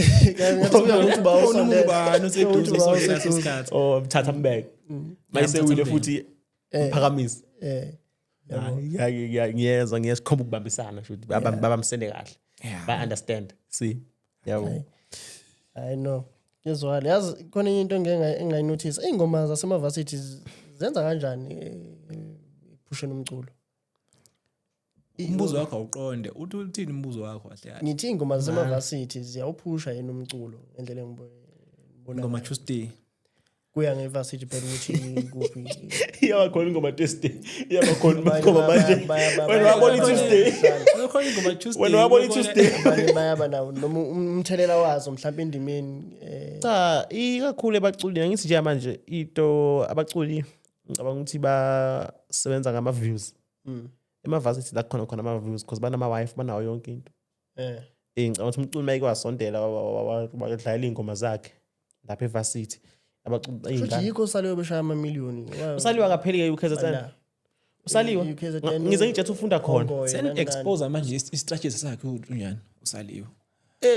ukuthi ubani useduze ngeso sikhathi mthatha mbeke mayisewile futhi phakamise ngiyeza ngiyasikhomba ukubambisana futhi babamsende kahle ba understand see yabo I know ngizwala yazi khona into engayinotice ingoma zasemavarsity zenza kanjani pusheni umculo umbuzo wakho awuqonde uthi uthini umbuzo wakho kahle ngithi ingoma zasemavarsity ziyawuphusha yena umculo endlela engibona ngoma Tuesday kuya ngevarsity phela ukuthi kuphi iyabakhona ingoma Tuesday iyabakhona ingoma manje wena wabona Tuesday ukhona ingoma Tuesday wena wabona Tuesday bayaba nawo noma umthelela wazo mhlawumbe indimeni cha ikakhulu ebaculi ngithi nje manje into abaculi ngicabanga ukuthi basebenza ngama views emavarsity la khona ama views because banama wife banawo yonke into ngicabanga ukuthi umculi mayike wasondela wakudlala ingoma zakhe lapha evarsity abaculi futhi yikho saliwe beshaya amamiliyoni usaliwa kapheli ke UKZN usaliwa ngize ngithethe ufunda khona sen expose manje i-strategy sakhe uNyana usaliwa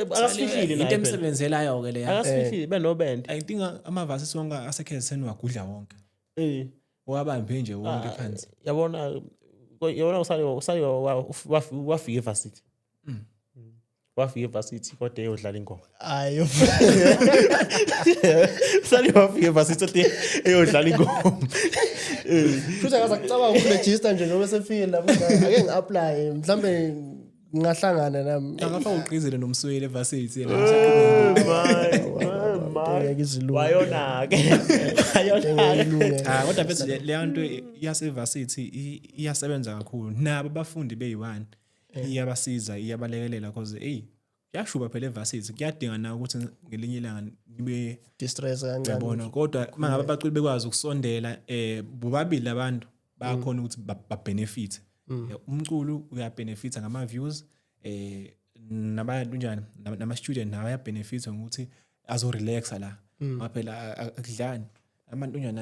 akasifihlile into emsebenzelayo ke leya akasifihlile benobende I think amavasi sonke aseKZN wagudla wonke wabambe nje wonke phansi yabona usaliwa wafika evarsity wafika evarsity kodwa eyodlala ingoma ayo usaliwa wafika evarsity kodwa eyodlala ingoma futhi akazacabanga ukuregister nje ngoba sefike lapho ake ngi-apply mhlambe ngahlangana nami akafa uqizile nomswele evarsity wayona-ke kodwa bese leya nto yasevarsity iyasebenza kakhulu nabo abafundi beyi-1 iyabasiza iyabalekelela because yashuba phela evarsity kuyadinga na ukuthi ngelinye ilanga nibe distress kancane yabona kodwa mangabe abaculi bekwazi ukusondela bobabili abantu bayakhona ukuthi babenefit umculo uyabenefita ngama views nabantu njani nama student nawo ayabenefita ngokuthi azo relaxa la ngaphela akudlani abantu njani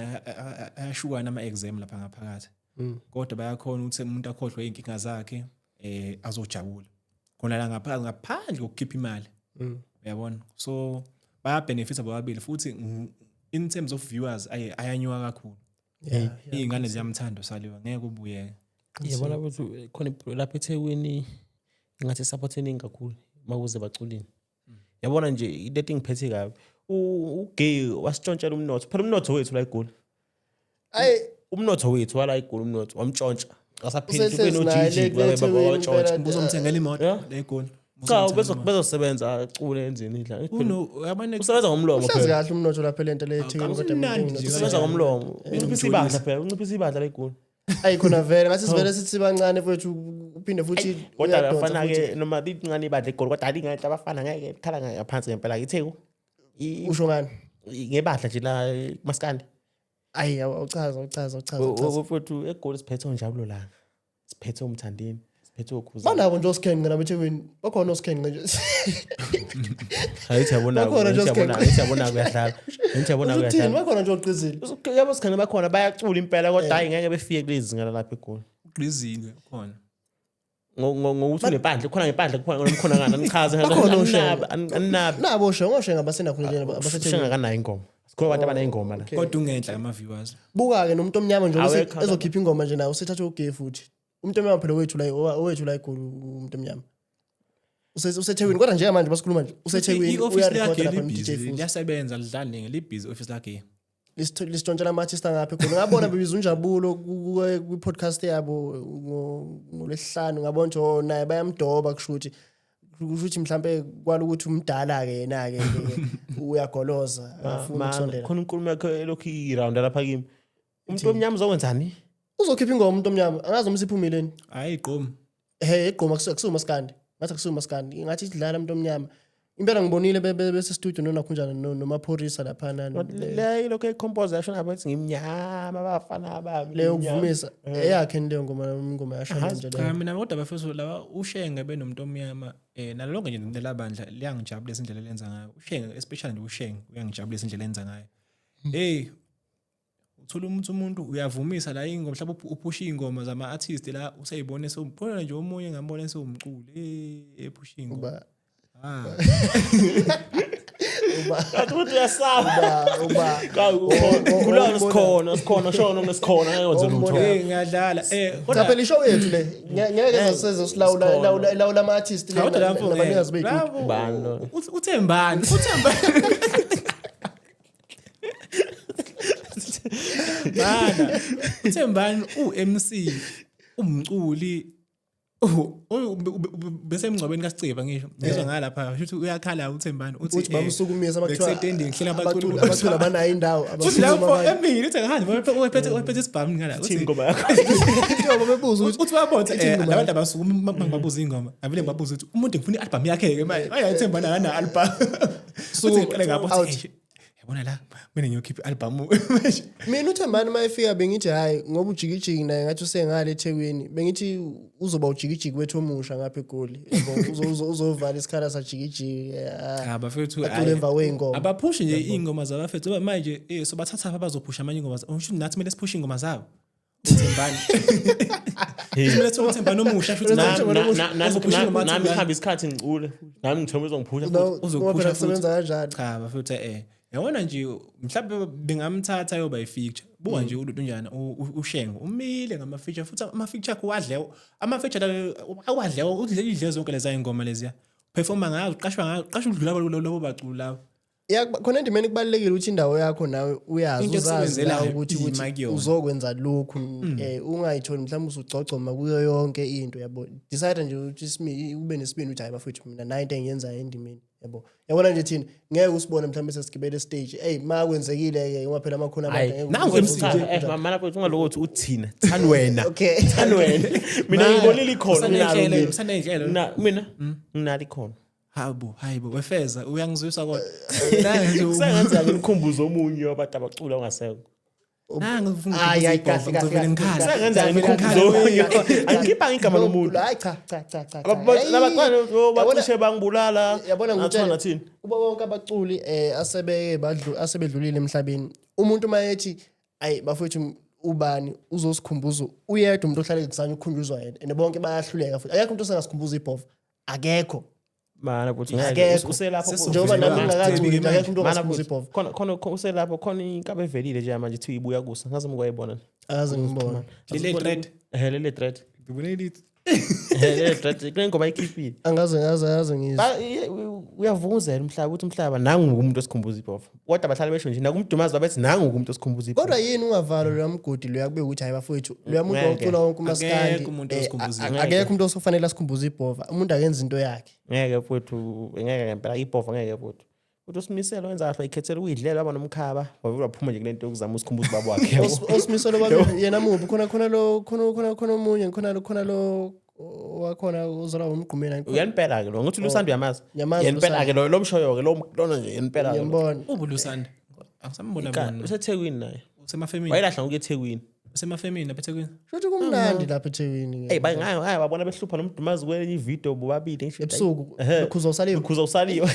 ayashukana ama exam lapha ngaphakathi kodwa bayakhona ukuthi umuntu akhohlwe inkinga zakhe azojabula khona la ngaphandle kokukhipha imali uyabona so baya benefits ababili futhi in terms of viewers ayanyuka kakhulu ingane ziyamthanda usaliwa ngeke ubuyeke yabona ukuthi khona lapha eThekwini ngathi support eningi kakhulu makuze baculini yabona nje into engiphethe kabi ugay wasitshontshela umnotho phela umnotho wethu la eGoli umnotho wethu wala eGoli umnotho wamtshontsha asaphinde kube no GG baba wamtshontsha umbuzo umthengela imoto la eGoli cha bezosebenza acule enzini idla usebenza ngomlomo phela kahle umnotho lapha lento le eThekwini kodwa usebenza ngomlomo unciphisa ibandla phela unciphisa ibandla la eGoli ayikhona vele ngathi sivele sithi bancane mfethu uphinde futhi kodwa abafana ke noma lincane ibandla eGoli kodwa alingahle abafana ngeke khala ngaphansi ngempela iTheku usho ngani ngebandla nje la kuMaskandi ayi uchaza mfethu eGoli siphethe onjabulo la siphethe umthandeni siphethe ukhuza banabo nje osikhenqe nabo eThekwini bakhona osikhenqe nje hayithi yabona kuyadlala uthini bakhona nje oqizile yabo sikhangela bakhona bayacula impela kodwa hayi ngeke befike kulezi zinga lapha eGoli uqizile khona ngokuthi unebandla khona ngebandla khona ngana nichaze aninabi nabo ngoshenga basenakhona nje abaseThekwini nganayo ingoma sikhona abantu abanayingoma la kodwa ungenhla ama viewers buka ke nomuntu omnyama nje ezokhipha ingoma nje naye usithatha ugay futhi umuntu omnyama phela wethu la eGoli umuntu omnyama useThekwini kodwa njengamanje basikhuluma nje useThekwini i-office lakhe uyarekhoda lapha no-DJ libhizi futhi liyasebenza lidlala ningi libhizi office lakhe lisitshontshela ama-artist angaphi khona ngabona bebiza uNjabulo kwi-podcast yabo ngolesihlanu ngabona nje naye bayamdoba kushuthi mhlambe kwala ukuthi umdala ke yena ke uyagoloza afuna ukusondela khona inkulumo yakhe elokhu i-round lapha kimi umuntu omnyama uzokwenzani uzokhipha ingoma umuntu omnyama angazi uma siphumileni hayi gqom igqoma kusumaskandi ngathi kusumaskandi ngathi idlala umuntu omnyama impela ngibonile bese studio nonakhunjana nomaphorisa lapha le lokho ecompose yasho nabathi ngimnyama abafana bami leyo kuvumisa eyakhe leyo ngoma yashona nje leyo mina kodwa bafethu laba ushenge benomuntu omnyama nalonke nje labandla liyangijabulisa indlela lenza ngayo ushenge especially nje ushenge uyangijabulisa indlela lenza ngayo uthola umuntu uyavumisa la ingoma mhlawumbe uphusha ingoma zama artist la usayibone sobona nje omunye ngambone somculo ephusha ingoma Kathi uyasaba kulana sikhona shona ngesikhona ayenze lutho ngadlala kodwa phela ishow yethu le ngeke saseze silawula ama artist nabanikazi bethu bani uthembani bana uthembani uMC umculi bese emngcwabeni kaSiceba ngisho ngizwa ngalapha futhi uyakhala uthembani uthi bamsukumisa abakuthwa extending hlela abaculi abanayo indawo uthi lapho emini uthi ngahamba wephethe isibhamu ngala uthi ingoma yakho intoba bebuza uthi wabona labantu abasukuma mangibabuza ingoma avele ngibabuza ukuthi umuntu ngifuna i-album yakhe ke manje ayathembana kana album uqale ngapho yabona la mina ngiyokhipha i-album mina uthembani mayefika bengithi hayi ngoba ujikijiki naye ngathi usengale eThekwini bengithi uzoba ujikijiki wethu omusha ngapha eGoli uzovala isikhala sajikijiki abafethu emva kwengoma abaphushi nje ingoma zabafethu ngoba manje sobathatha abazophusha amanye ingoma usho nathi kumele siphushe ingoma zabo uthembani kumele uthembani omusha futhi nami khamba isikhathi ngicule nami ngithomba uzophusha uzophusha kusebenza kanjani cha bafethu yabona nje mhlawumbe bengamthatha yoba i-feature buka nje uluntu njana ushengo umile ngama-feature futhi ama-feature akho wadlewo ama-feature awadlewo udle idle zonke leza ingoma leziya performa ngazo qashwa udlula labo baculi labo khona endimeni kubalulekile ukuthi indawo yakho nawe uyazi uzazi ukuthi uzokwenza lokhu ungayithoni mhlawumbe usugcogcoma kuyo yonke into yabo decide nje ukuthi ube nesibindi uthi hayi bafethu mina nayo into engiyenzayo endimeni yabona nje thina ngeke usibone mhlawumbe sesigibele stage ma kwenzekile ke ngoba phela amakhona abantu nangu emsije mana mfethu ungalokho uthina thani wena thani wena mina ngibonile ikhona mina nginali ikhona hayibo wefeza uyangizwisa kodwa sengenza ngimkhumbuzo omunye wabantu abacula ongasekho angikhipha igama lomuntu cha abacishe bangibulala yabona ngitshela thina kuba bonke abaculi asebedlulile emhlabeni umuntu mayethi ayi bafethu ubani uzosikhumbuza uyedwa umuntu ohlale ekuzanya ukukhunjuzwa yena and bonke bayahluleka futhi akekho umuntu osengasikhumbuza iphova akekho mana futhi ngeke uselapho njengoba nami ngakazi ukuthi akekho umuntu ongasikhumbuza iphova khona uselapho khona inkabe evelile nje manje ithi ibuya kusa ngaze mkwayibona akaze ngibona lele thread ngibone thread kunengoba ikhipile angaze ngizwe uyavunguzela umhlaba ukuthi umhlaba nangu umuntu osikhumbuza iphova kodwa abahlali besho nje nakumdumazi babethi nangu umuntu osikhumbuza iphova kodwa yini ungavalo lwamgodi loyakube ukuthi hayi bafowethu loyamuntu ocula wonke umaskandi akekho umuntu osofanele asikhumbuza iphova umuntu akenza into yakhe ngeke futhi ngeke ngempela iphova ngeke futhi uthi usimiselo wenza kahle ikhethela uyidlela aba nomkhaba wavula waphuma nje kulento yokuzama usikhumbuza babo wakhe osimiselo babe yena mubi khona lo khona omunye khona lo wakhona uzola umgqumela uyanipela ke lo ngithi uLusanda uyamazi yanipela ke lo mshoyo ke lona nje yanipela ke ngiyambona ubuLusanda akusambona bona useThekwini naye usemafemini wayelahla ngokuyeThekwini usemafemini lapha eThekwini shothi kumnandi lapha eThekwini hey bayi ngayo babona behlupha nomdumazi kwenye ivideo bobabili ngisho ebusuku ukhuza usaliwe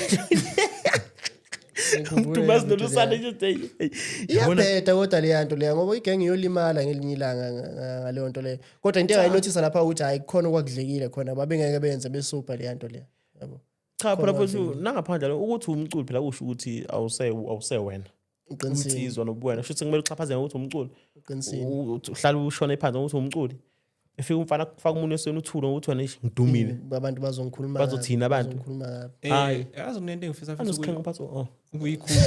umdumazi noLusanda nje iyabheda kodwa leyanto leya ngoba igenge iyolimala ngelinye ilanga ngaleyo nto leyo kodwa into engayinothisa lapha ukuthi hayi kukhona okwakudlekile khona babengeke benze besupha leyanto leya yabo cha phela futhi nangaphandle ukuthi umculi phela usho ukuthi awusewena umthizwa nobuwena kusho ukuthi kumele uxhaphazele ukuthi umculi uhlala ushona ephansi ukuthi umculi efika umfana kufaka umuntu esweni uthulo ukuthi wena ngidumile abantu bazongikhuluma bazothina abantu hayi yazi kunento engifisa futhi azosikhenga phathi ukuyikhulu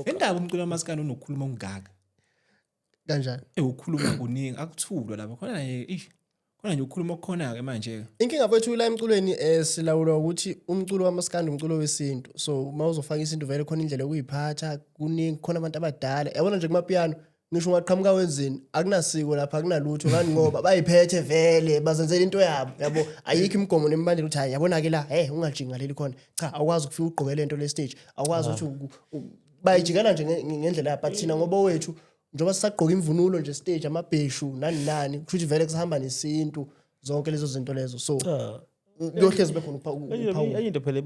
endaba umculo wamaskandi unokukhuluma ongaka kanjani ukhuluma kuningi akuthulwa lapha khona nje khona nje ukukhuluma okukhona ke manje inkinga mfethu la emculweni silawulwa ukuthi umculo wamaskandi umculo wesintu so uma uzofaka isintu vele khona indlela yokuyiphatha kuningi khona abantu abadala yabona nje kumapiano ngisho ungaqhamuka wenzini akunasiko lapha akunalutho ngani ngoba bayiphethe vele bazenzela into yabo yabo ayikho imigomo nemibandela ukuthi hayi yabona ke la ungajinga leli khona cha awukwazi ukufika ugqoke lento le stage awukwazi ukuthi bayijikana nje ngendlela yapha thina ngoba wethu njengoba sisagqoka imvunulo nje stage amabheshu nani kusho vele kusahamba nesintu zonke lezo zinto lezo so yohlezi bekhona enye into phela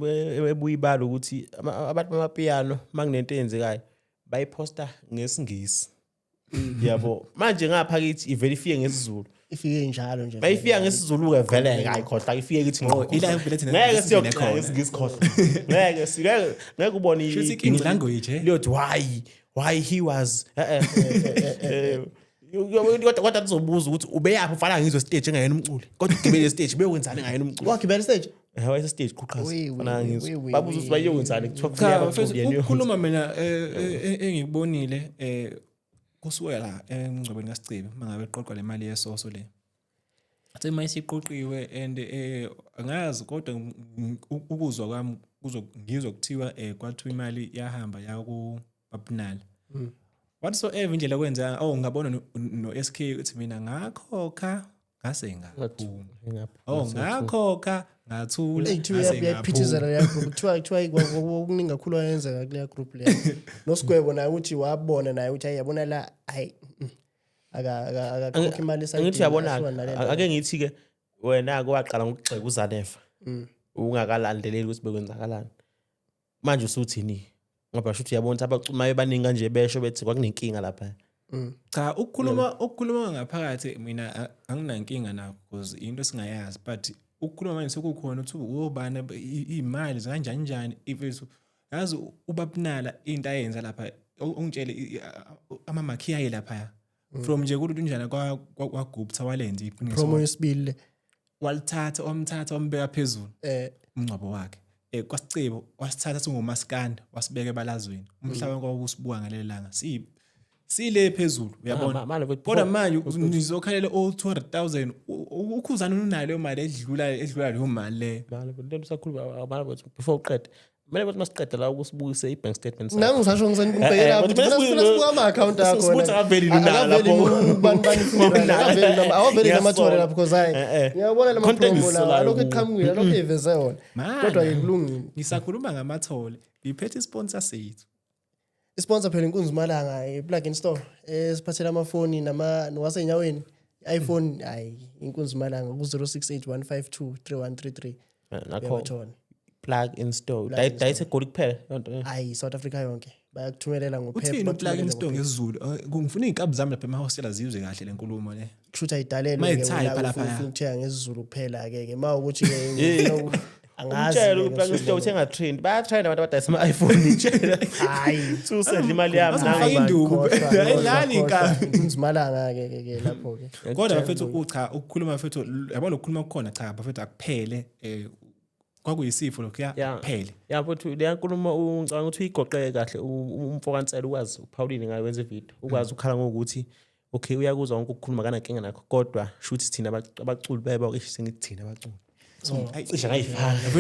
ebuyibala ukuthi abantu bamapiano makunento eyenzekayo bayiposta ngesingisi yabo manje ngapha kithi ivele ifike ngesizulu ifike njalo nje bayifika ngesizulu ke vele ayikhohla ifike kithi ila vele thina ngeke siyoqala ngesikhohla ngeke ubone i language liyothi why he was kodwa tuzobuza ukuthi ubeyaphi ufana ngizwe stage engayena umculi kodwa ugibele stage beyokwenzani ngayena umculi wakibele stage wayese stage qhuqhaza fana ngizwe babuza ukuthi bayokwenzani kuthiwa ukukhuluma mina engikubonile kusuka la engcwabeni kaSicebe mangabe eqoqwa le mali yesoso le athi mayisiqoqiwe and angazi kodwa ukuzwa kwami ngizwa kuthiwa kwathiwa imali yahamba ya ku Babnal whatsoever indlela kwenza ngabona no SK uthi mina ngakhokha ngase ngaphuma ngakhokha ngathula yaphithizela yakho kuthiwa okuningi kakhulu ayenzeka kule group le noSigwebo naye uthi wabona naye uthi ayabona la hayi akakhokha imali ngithi yabona ake ngithi ke wena ake waqala ngokugxeka uZanefa ungakalandeleli ukuthi bekwenzakalani manje usuthini ngoba shuthi yabona abacuma ebaningi kanje besho bethi kwakunenkinga lapha cha ukukhuluma ngaphakathi mina anginankinga nakho because into esingayazi but ukukhuluma manje sekukhona ukuthi ubani imali kanjani njani ifethu yazi uBabnala into ayenza lapha ungitshele amamakhiya lapha from nje kuthi njana kwaGupta walenza iqiniso promo yesibili wamthatha wambeka phezulu umncwabo wakhe kwaSicebe wasithatha singomaskanda wasibeka ebalazweni umhlaba kwakusibuka ngalelanga sile phezulu uyabona kodwa manje nizokhalela 200,000 ukhuzana unalo imali edlula leyo mali le lento usakhuluma abana bethu before uqede manje bathi masiqeda la ukusibuyisa ibank statement sakho nangisasho ngisengibhekela ukuthi funa sibuka ama account akho sibuza aveli lunala lapho bani awaveli namathole lapho because hayi ngiyabona lama promo la lokho eqhamukile lokho iveze wona kodwa yikulungile ngisakhuluma ngamathole liphethe sponsor sethu isponsor phela inkunzi malanga iplug in store esiphathela amafoni wasenyaweni iPhone hayi inkunzi malanga ku 0681523133 nakho plug in store dayise goli kuphela yonto hayi South Africa yonke bayakuthumelela ngophepha uthini plug in store ngesizulu ngifuna izikabi zami lapha emahostela zizwe kahle lenkulumo le kushuthi ayidalelwe ukuthenga ngesizulu kuphela ke mawukuthi ke angazi plug in store uthenga trend bayatrend abantu abadayisa ama-iPhone itshela hayi susedla imali yami induku ayidlali inkabi kunzimalanga ke lapho ke kodwa bafethu cha ukukhuluma bafethu yabona ukukhuluma kukhona cha bafethu akuphele kwakuyisifo lokho kuphele yabona le nkulumo ungicabanga ukuthi uyigoqeke kahle umfokansela ukwazi uPauline ngayo wenza ivideo ukwazi ukhala ngokuthi okay uyakuzwa wonke ukukhuluma kana nkinga nakho kodwa shuthi thina abaculi beba sengithina abaculi cishe ngayifaka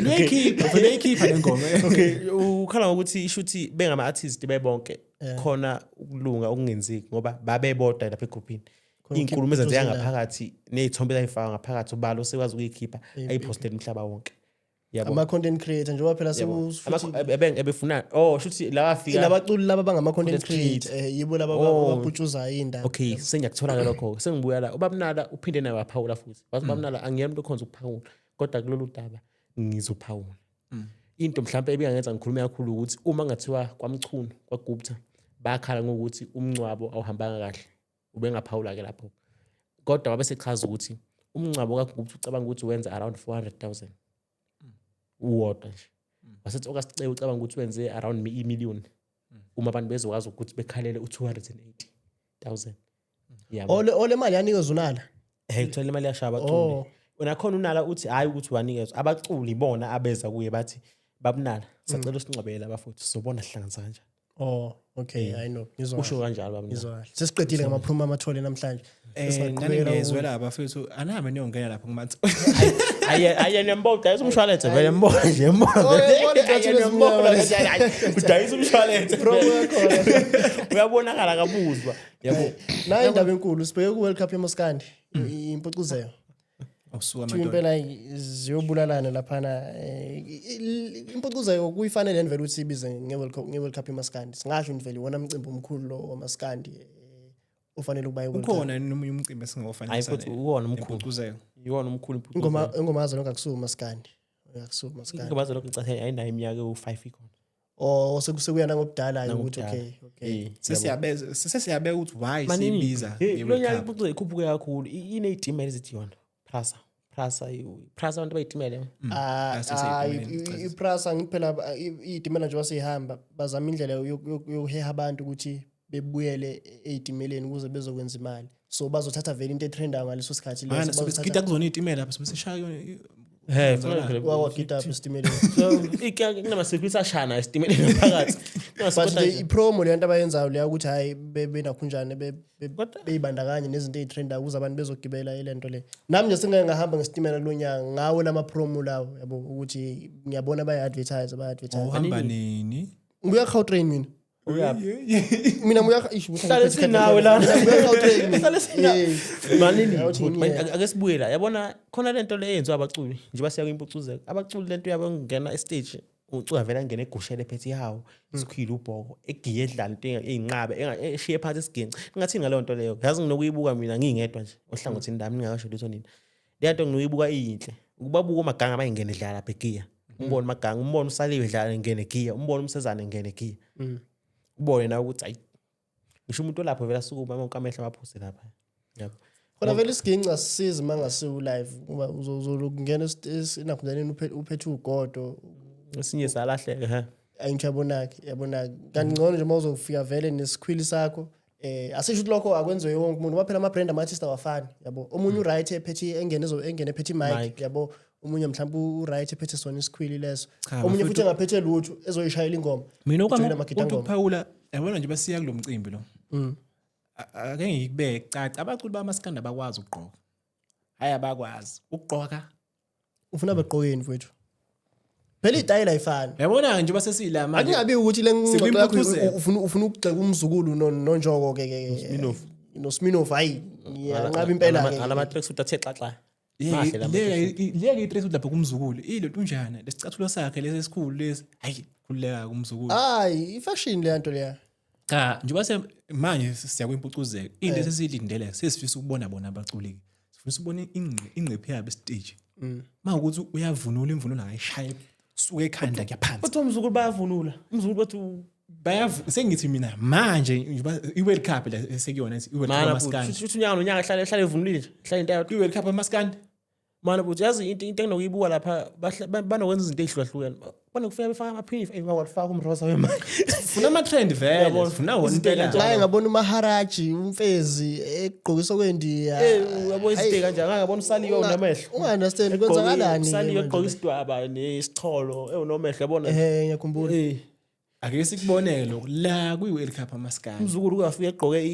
vele ekhipha lengoma okay ukhala ngokuthi ishuthi bengama artists bebonke khona ukulunga okungenzeki ngoba babebodwa lapha egroupini inkulumo ezenzeka ngaphakathi nezithombe ezayifaka ngaphakathi ubalo sekwazi ukuyikhipha ayiposte umhlaba wonke yabo ama content creator njengoba phela ebefuna shuthi la afika labaculi laba bangama content creator yibo laba ababhutshuza indaba okay sengiyakuthola ke lokho sengibuya la uBabnala uphinde naye waphawula futhi uBabnala angiyena umuntu okhonza ukuphawula kodwa kulolu daba ngizophawula into mhlawumbe ebingangenza ngikhulume kakhulu ukuthi uma ngathiwa kwamchunu kwaGupta bakhala ngokuthi umncwabo awuhambanga kahle ubengaphawula ke lapho kodwa wabe sechaza ukuthi umncwabo kaGupta ucabanga ukuthi wenza around 400,000 uwodwa nje wasethi okaSicebe ucabanga ukuthi wenze around i-million uma abantu bezokwazi ukuthi bekhalele u280,000 yabo ole mali yanikezwa unala Uthola imali yashaya abaculi. Oh. Unakhona unala uthi hayi ukuthi wanikezwa. Abaculi bona abeza kuye bathi babunala. Sacela usingcwabela bafowethu sobona sihlanganisa kanjani. Oh, okay, I know. Usho kanjalo babunala. Ngizwa. Sesiqedile ngamaphuma amathole namhlanje. Naningezwela abafethu anahambe niyongena lapho kumathi. Ayena mboda ayisa umshwalense vele mboda nje mboda. Udayisa umshwalense. Uyabonakala kabuzwa. Yabo. Na indaba enkulu sibheke ku World Cup eMaskandi. Impucuzeko. Awusuka Thi impela ziyobulalana laphana impucuzeko kuyifanele nivele ukuthi ibize ngeWorld Cup eMaskandi. Singasho nivele wona umcimbi omkhulu lo waMaskandi ufanele ukuba yiWorld Cup. Ukhona nomunye umcimbi esingofanele. Hayi futhi uwona omkhulu. Yiwona omkhulu ingoma yazo longakusuka uMaskandi. Uyakusuka uMaskandi. Ingoma yazo lokho ngicathe ayinayo iminyaka u5 ikhona. Oh sekusekuya ngobudala ukuthi okay. Sesiyabeka ukuthi why sibiza lo nyaka impucuzo ikhuphuke kakhulu. Ineyitimela ezithi yona. Prasa abantu bayitimela. Iprasa ngiphela iyitimela nje wasihamba bazama indlela yokuheha abantu ukuthi bebuyele ezimeleni ukuze bezokwenza imali. So bazothatha vele into etrendayo ngaleso sikhathi leso. Sikita kuzona izitimela lapha sibesishaya wawagida apha esitimeleni. So kunama-security ashana esitimeleni phakathi. But ipromo le nto abayenzayo leya ukuthi hayi benakhunjane beyibandakanye nezinto ezitrendayo ukuze abantu bezogibela ile nto le. Nami nje sengeke ngahamba ngesitimela kulonyaka ngawo lama promo lawo yabo ukuthi ngiyabona baya-advertise. uhamba nini Ngibuya Gautrain mina. Mina Hlale sinawe la. Hlale sinawe. Manini ake sibuye la. Yabona khona lento le yenziwa abaculi nje basiya kwimpucuzeko. Abaculi lento yabo ngena estage ucuka vela ngene egushele ephethe ihawo isikhwile ubhoko egiye edlala into eyinqabe eshiye phansi isiginci. Ngathi ngaleyo nto leyo yazi nginokuyibuka mina ngingedwa nje ohlangothini lami ngingakasho lutho nini. Le nto nginoyibuka iyinhle. Ukubabuka omaganga bayingene edlala lapha egiya. Umbone maganga umbone usaliwe edlala ngene egiya. Umbone umsezane ngene egiya. Ubone na ukuthi ayi ngisho umuntu lapho vela sukuma bonke amehlo abaphose lapha. Yabo. Khona vele isiginci asisizi mangasiwu live ngoba uzokungena esinakuzaneni uphethe ugodo esinye salahleka ayingijabonaki yabona ngangcono nje mawuzofika vele nesikhwili sakho asisho ukuthi lokho akwenziwe wonke umuntu waphela ama brand artist awafani yabo omunye uright ephethe engene ephethe mic yabo omunye mhlawumbe uright ephethe sona isikhwili leso omunye futhi engaphethe lutho ezoyishayela ingoma mina ukuphawula yabona nje basiya kulomcimbi lo ake ngikubeke caca abaculi bamaskanda bakwazi ukugqoka hayi abakwazi ukugqoka ufuna bagqokeni mfowethu phela idayila ayifani yabona nje basesila manje akungabi ukuthi le ngxoxo yakho ufuna ukugxeka umzukulu nonjoko ke no hayi ngiyanqaba impela ke alama tracks uthathe xaxa le i-trace lapha kumzukulu ile tunjana lesicathulo sakhe lesesikhulu lesi hayi khuleka kumzukulu hayi ifashion le nto leya cha nje manje siya kwimpucuzeko into esesilindele sesifisa ukubona bona abaculi sifisa ukubona ingqephe yabo stage mawukuthi uyavunula imvunulo ayishaya suke ekhanda kuyaphansi kodwa umzukulu bayavunula umzukulu bathi sengithi mina manje i-World Cup la esekuyona i-World Cup eMaskandi futhi unyaka nonyaka hlale evunulile hlale into yayo i-World Cup eMaskandi mana buthi yazi into enginokuyibuka lapha banokwenza izinto ezihlukahlukene bona kufika befaka amaphini bawafaka umrosa wemali funa ama trend vele funa wona impela la ngabona uMaharaji umfezi egqokisa kwendiya uyabo iziteka kanjani ngabona usaliwe unomehlo ungunderstand kwenzakalani usaliwe egqoka isidwaba nesicholo unomehlo yabona ngiyakhumbula ake sikuboneke lokho la kwi-World Cup eMaskandi umzukulu kuyafika egqoke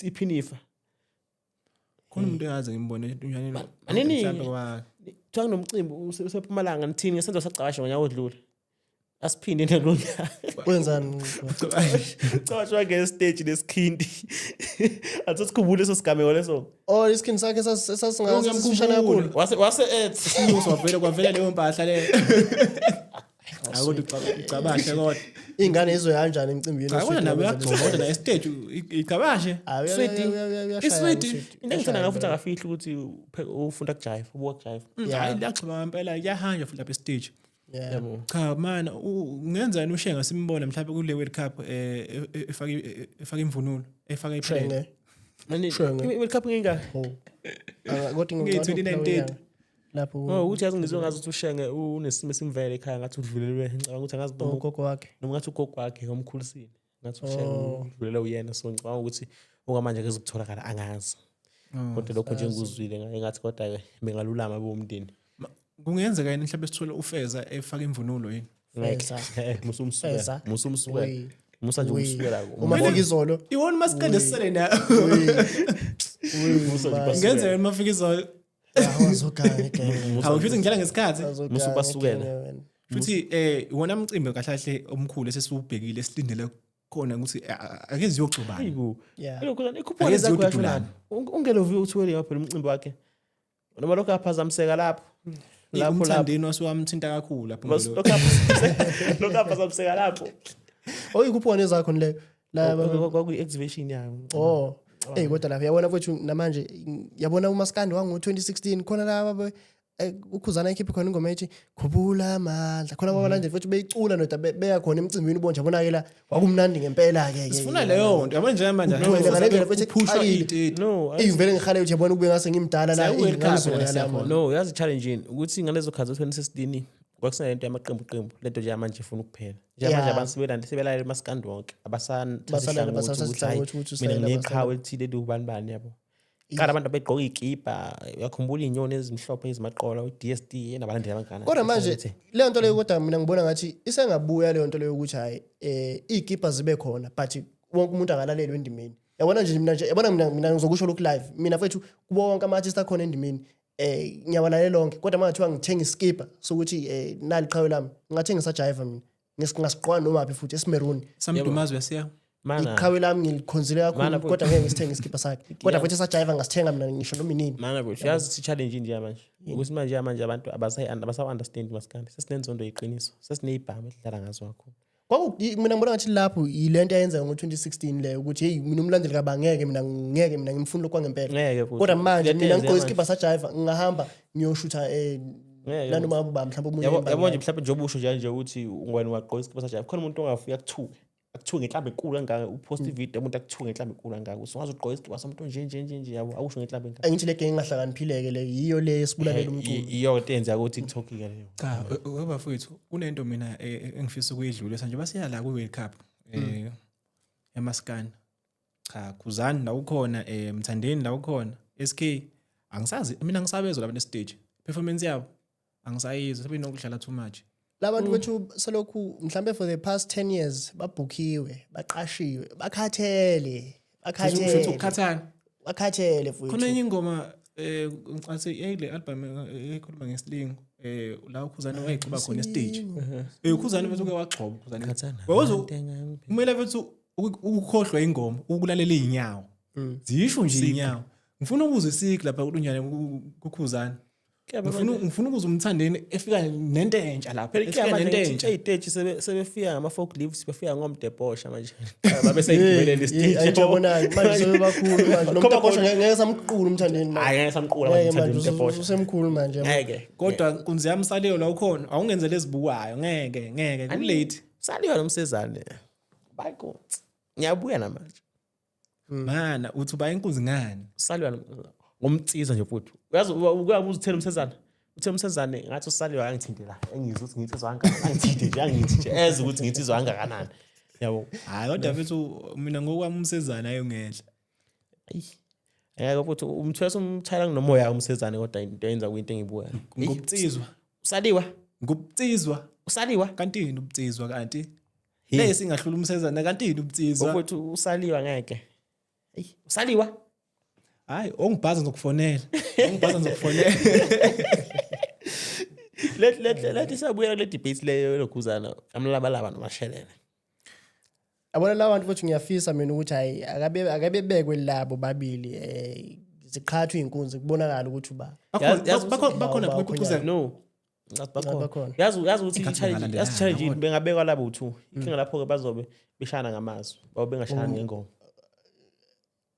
iphinifa khona umuntu engaze ngimbone unyaneni manini kuthiwa kunomcimbi usePhumalanga nithini ngesenzo sacabasha ngonyaka odlule asiphinde nelonyaka wenzani cabashwa ngestage lesikhindi athi sikhumbule leso sigameko leso isikhindi sakhe sasingasishana kakhulu wase sinyuso kwavela leyo mpahla le akuthi ucabashe kodwa ingane ezo kanjani emcimbini kodwa nawe uyagcoboda na stage icabashe isweet into engithanda ngafuthi akafihli ukuthi ufunda kujive ubuka kujive hayi laxhoba ngempela kuyahanja futhi lapha stage yabo cha mana ungenzani ushenga simbona mhlawumbe kule World Cup efaka imvunulo efaka iphele manje World Cup ngingaka kodwa ngi-2019 lapho uthi yazi ngizongazi ukuthi ushenge unesimo esimvele ekhaya ngathi udlulelwe ngicabanga ukuthi angazi ugogo wakhe noma ngathi ugogo wakhe omkhulisini ngathi ushenge udlulelwe uyena so ngicabanga ukuthi okwamanje ke zokutholakala angazi kodwa lokho nje ngikuzwile ngathi kodwa ke bengalulama bomndeni Kungenzeka yini mhlawumbe sithole uFeza efaka imvunulo yini? Feza. musumsukela musa nje umsukela Uma fika izolo. Iwona masikade sisele na. Ngenzeka yini mafika izolo. Awazoganga ke. Hawu futhi ngidlala ngesikhathi. musubasukela Futhi iwona mcimbi kahle omkhulu esesubhekile esilindele khona ukuthi ake ziyogcubana. hayibo Yeah. lokho ikhuphona zakho yasho Ayeziyodudulana. ungelovi uthwele ngaphela umcimbi wakhe noma lokho aphazamiseka lapho Umthandeni wasuwamthinta kakhulu lapho ngelo. lokho aphazamiseka lapho Oyikuphona ezakho leyo. La kwakuyi-exhibition yayo Oh. Kodwa lapha yabona mfethu namanje yabona uMaskandi wango 2016 khona laba ukhuzana ikhiphe khona ingoma ethi khubula amandla khona babalanje mfethu beyicula noda beya khona emcimbini ubonje yabona ke la kwakumnandi ngempela ke Sifuna leyo nto yabona nje manje pushwa iteti. no ngivele ngikhale ukuthi yabona kube ngase ngimdala la Siya-World Cup ingazoya la la siyakhona. no yazi challenge ukuthi ngalezo khathi u-2016 kwakusenento yamaqembu lento nje manje ifuna ukuphela nje manje Yeah. abantu sebelala eMaskandi wonke Basalala basasihlangothi ukuthi mina usayela ngineqhawe elithile ubani yabo kala abantu abegqoka igiba yakhumbula inyoni ezimhlophe ezimaqola uDSD nabalandeli abangana Kodwa manje leyo nto leyo kodwa mina ngibona ngathi isengabuya leyo nto leyo ukuthi hayi igipa zibe khona but wonke umuntu angalaleli endimeni yabona nje mina ngizokusho lokhu live mina mfethu kubo wonke ama-artist akhona endimeni ngiyawalalela lonke kodwa manje kuthiwa ngithenga iskipa sokuthi nali qhawe lami ngingathengisa jive mina ngasiqwa noma phi futhi esimeruni Samdumazwe yasiya. mana iqhawe lami ngilikhonzile kakhulu Mana kodwa ngeke ngisithenge iskipa sakhe kodwa futhi sajive ngasithenga mina ngisho noma inini mana bro yazi si-challenge nje manje ukuthi manje abantu abasawu-understand Maskandi sesinenzondo yiqiniso sesineyibhamu edlala ngazo kakhulu mina ngibona ngathi lapho yilento ayenzeka ngo-2016 leyo ukuthi hey mina umlandeli kabangeke mina ngimfuna lokhu kwangempela ngeke futhi kodwa manje mina Ngiyathenza ngigqoke iskipa sajive ngingahamba ngiyoshutha nanoma ubaba mhlawumbe yabo nje mhlawumbe njengoba usho nje ukuthi wena wagqoka isikhipa sajayiva khona umuntu ongafika akuthuke ngenhlambe enkulu kangaka upost ivideo umuntu akuthuke ngenhlambe enkulu kangaka so ungazogqoka isikhipa somuntu nje yabo akusho ngenhlambe enkulu angithi le genge ingahlakaniphile-ke le yiyo le esibulalela umculo iyo nto eyenzeka ku-TikTok ke leyo Cha, wabafowethu kunento mina engifisa ukuyidlula sanje basiya la ku-World Cup eMaskandi. Cha, Khuzani la ukhona Mthandeni la ukhona SK angisazi mina ngisabezwa lapha ne-stage performance yabo angisayizwa sebenokudlala too much. labantu bethu selokhu mhlambe for the past 10 years babhukhiwe baqashiwe bakhathele Futhi ukukhathana bakhathele khona futhi enye ingoma ngicathi le album ekhuluma ngesilingo la uKhuzani wayecuba khona e-stage. uKhuzani bethu ke waxhoba uKhuzani. Wawuzo kumele bethu ukukhohlwa ingoma ukulalela izinyawo. Zisho nje izinyawo. Ngifuna ukuze sik lapha kudunyane kuKhuzani. Ngifuna ukuze umthandeni efika nento entsha lapha. phela Nento ke entsha. ey'teji sebefika ngama-forklifts befika ngomdebosha manje babe seyigibelele isiteji ayijabonani manje sebebakhulu manje nomtaposho ngeke samqulu umthandeni manje hayi ngeke samqula ngeke manje manje umdebosha usemkhulu manje ngeke Kodwa nkunzi yami saleyo la ukhona awungenzele ezibukayo ngeke ku late. saliwa nomsezane bayiko ngiyabuya namanje Mana uthi uba inkunzi ngani? saliwa ngomtsiza nje futhi uyabuza uthela umsezane uthela umsezane ngathi usaliwa angithinte la engizwe ukuthi ngitsizwa kangakanani angithinte nje angithi nje eze ukuthi ngitsizwa kangakanani yabo Hayi kodwa bethu mina ngokwami umsezana ayongenhla. ngeke futhi umthwesa umthayela nginomoya umsezane kodwa into yenza kuyinto engibuka Ngubtsizwa. usaliwa Ngubtsizwa. usaliwa Kanti yini ubtsizwa kanti? Le singahlula umsezana kanti yini ubtsizwa? ukuthi usaliwa ngeke usaliwa Hayi ongibhaza ngizokufonela. Ongibhaza ngizokufonela. lethi sabuya le debate leyo lokhuzana amlabalaba nomashelele abona la bantu futhi ngiyafisa mina ukuthi hayi akabe bekwe labo babili ziqhathwe inkunzi kubonakala ukuthi uba Bakhona bekukhuzana. no bakhona. yazi ukuthi Ingathi i-challenge bengabekwa labo 2 inkinga lapho ke bazobe beshana ngamazwi babe bengashana ngengoma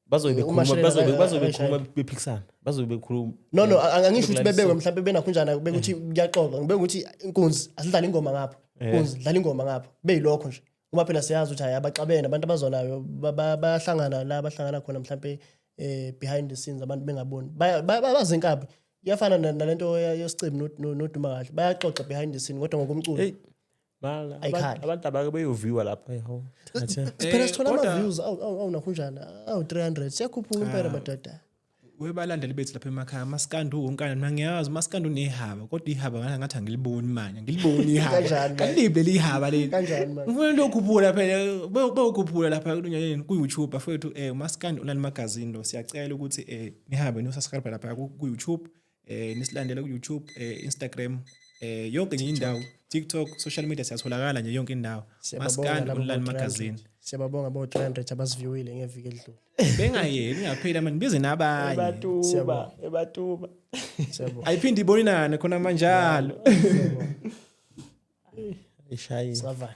bazobe bekhuluma bephikisana bazobe bekhuluma no angisho ukuthi bebekwe mhlawumbe benakhunjana bekuthi kuyaxoxa ngibeke ukuthi inkunzi asidlala ingoma ngapha inkunzi dlala ingoma ngapha beyilokho nje uma phela siyazi ukuthi hayi abaxabene abantu abazonayo bayahlangana la bahlangana khona mhlawumbe behind the scenes abantu bengaboni bazinkabi iyafana nalento yesicebe noduma kahle bayaxoxa behind the scene kodwa ngokomculo mala Ayikhali. abantu abake beyoviwa lapha yawo phela sithola kodwa- ama-views awunakhunjana awu-300 siyakhuphuka impela madoda webalandeli bethu lapha emakhaya maskandi wonkana mina ngiyazi maskandi unehaba kodwa ihaba ngathi angiliboni manje ngiliboni ihaba Kanjani manje? kalibe lihaba leli Kanjani manje? ufuna lokhuphula phela bawukhuphula lapha ku YouTube afethu maskandi online magazine lo siyacela ukuthi nihambe nosubscribe lapha ku YouTube nisilandele ku YouTube Instagram yonke nje indawo TikTok social media siyatholakala nje yonke indawo maskandi online magazine Siyababonga abo 300 abasiviewile ngeviki edlule. bengayeli ngaphela manje bize nabanye ebatuba Siyabonga. ayiphindi ibonina khona manjalo ishayi Savana.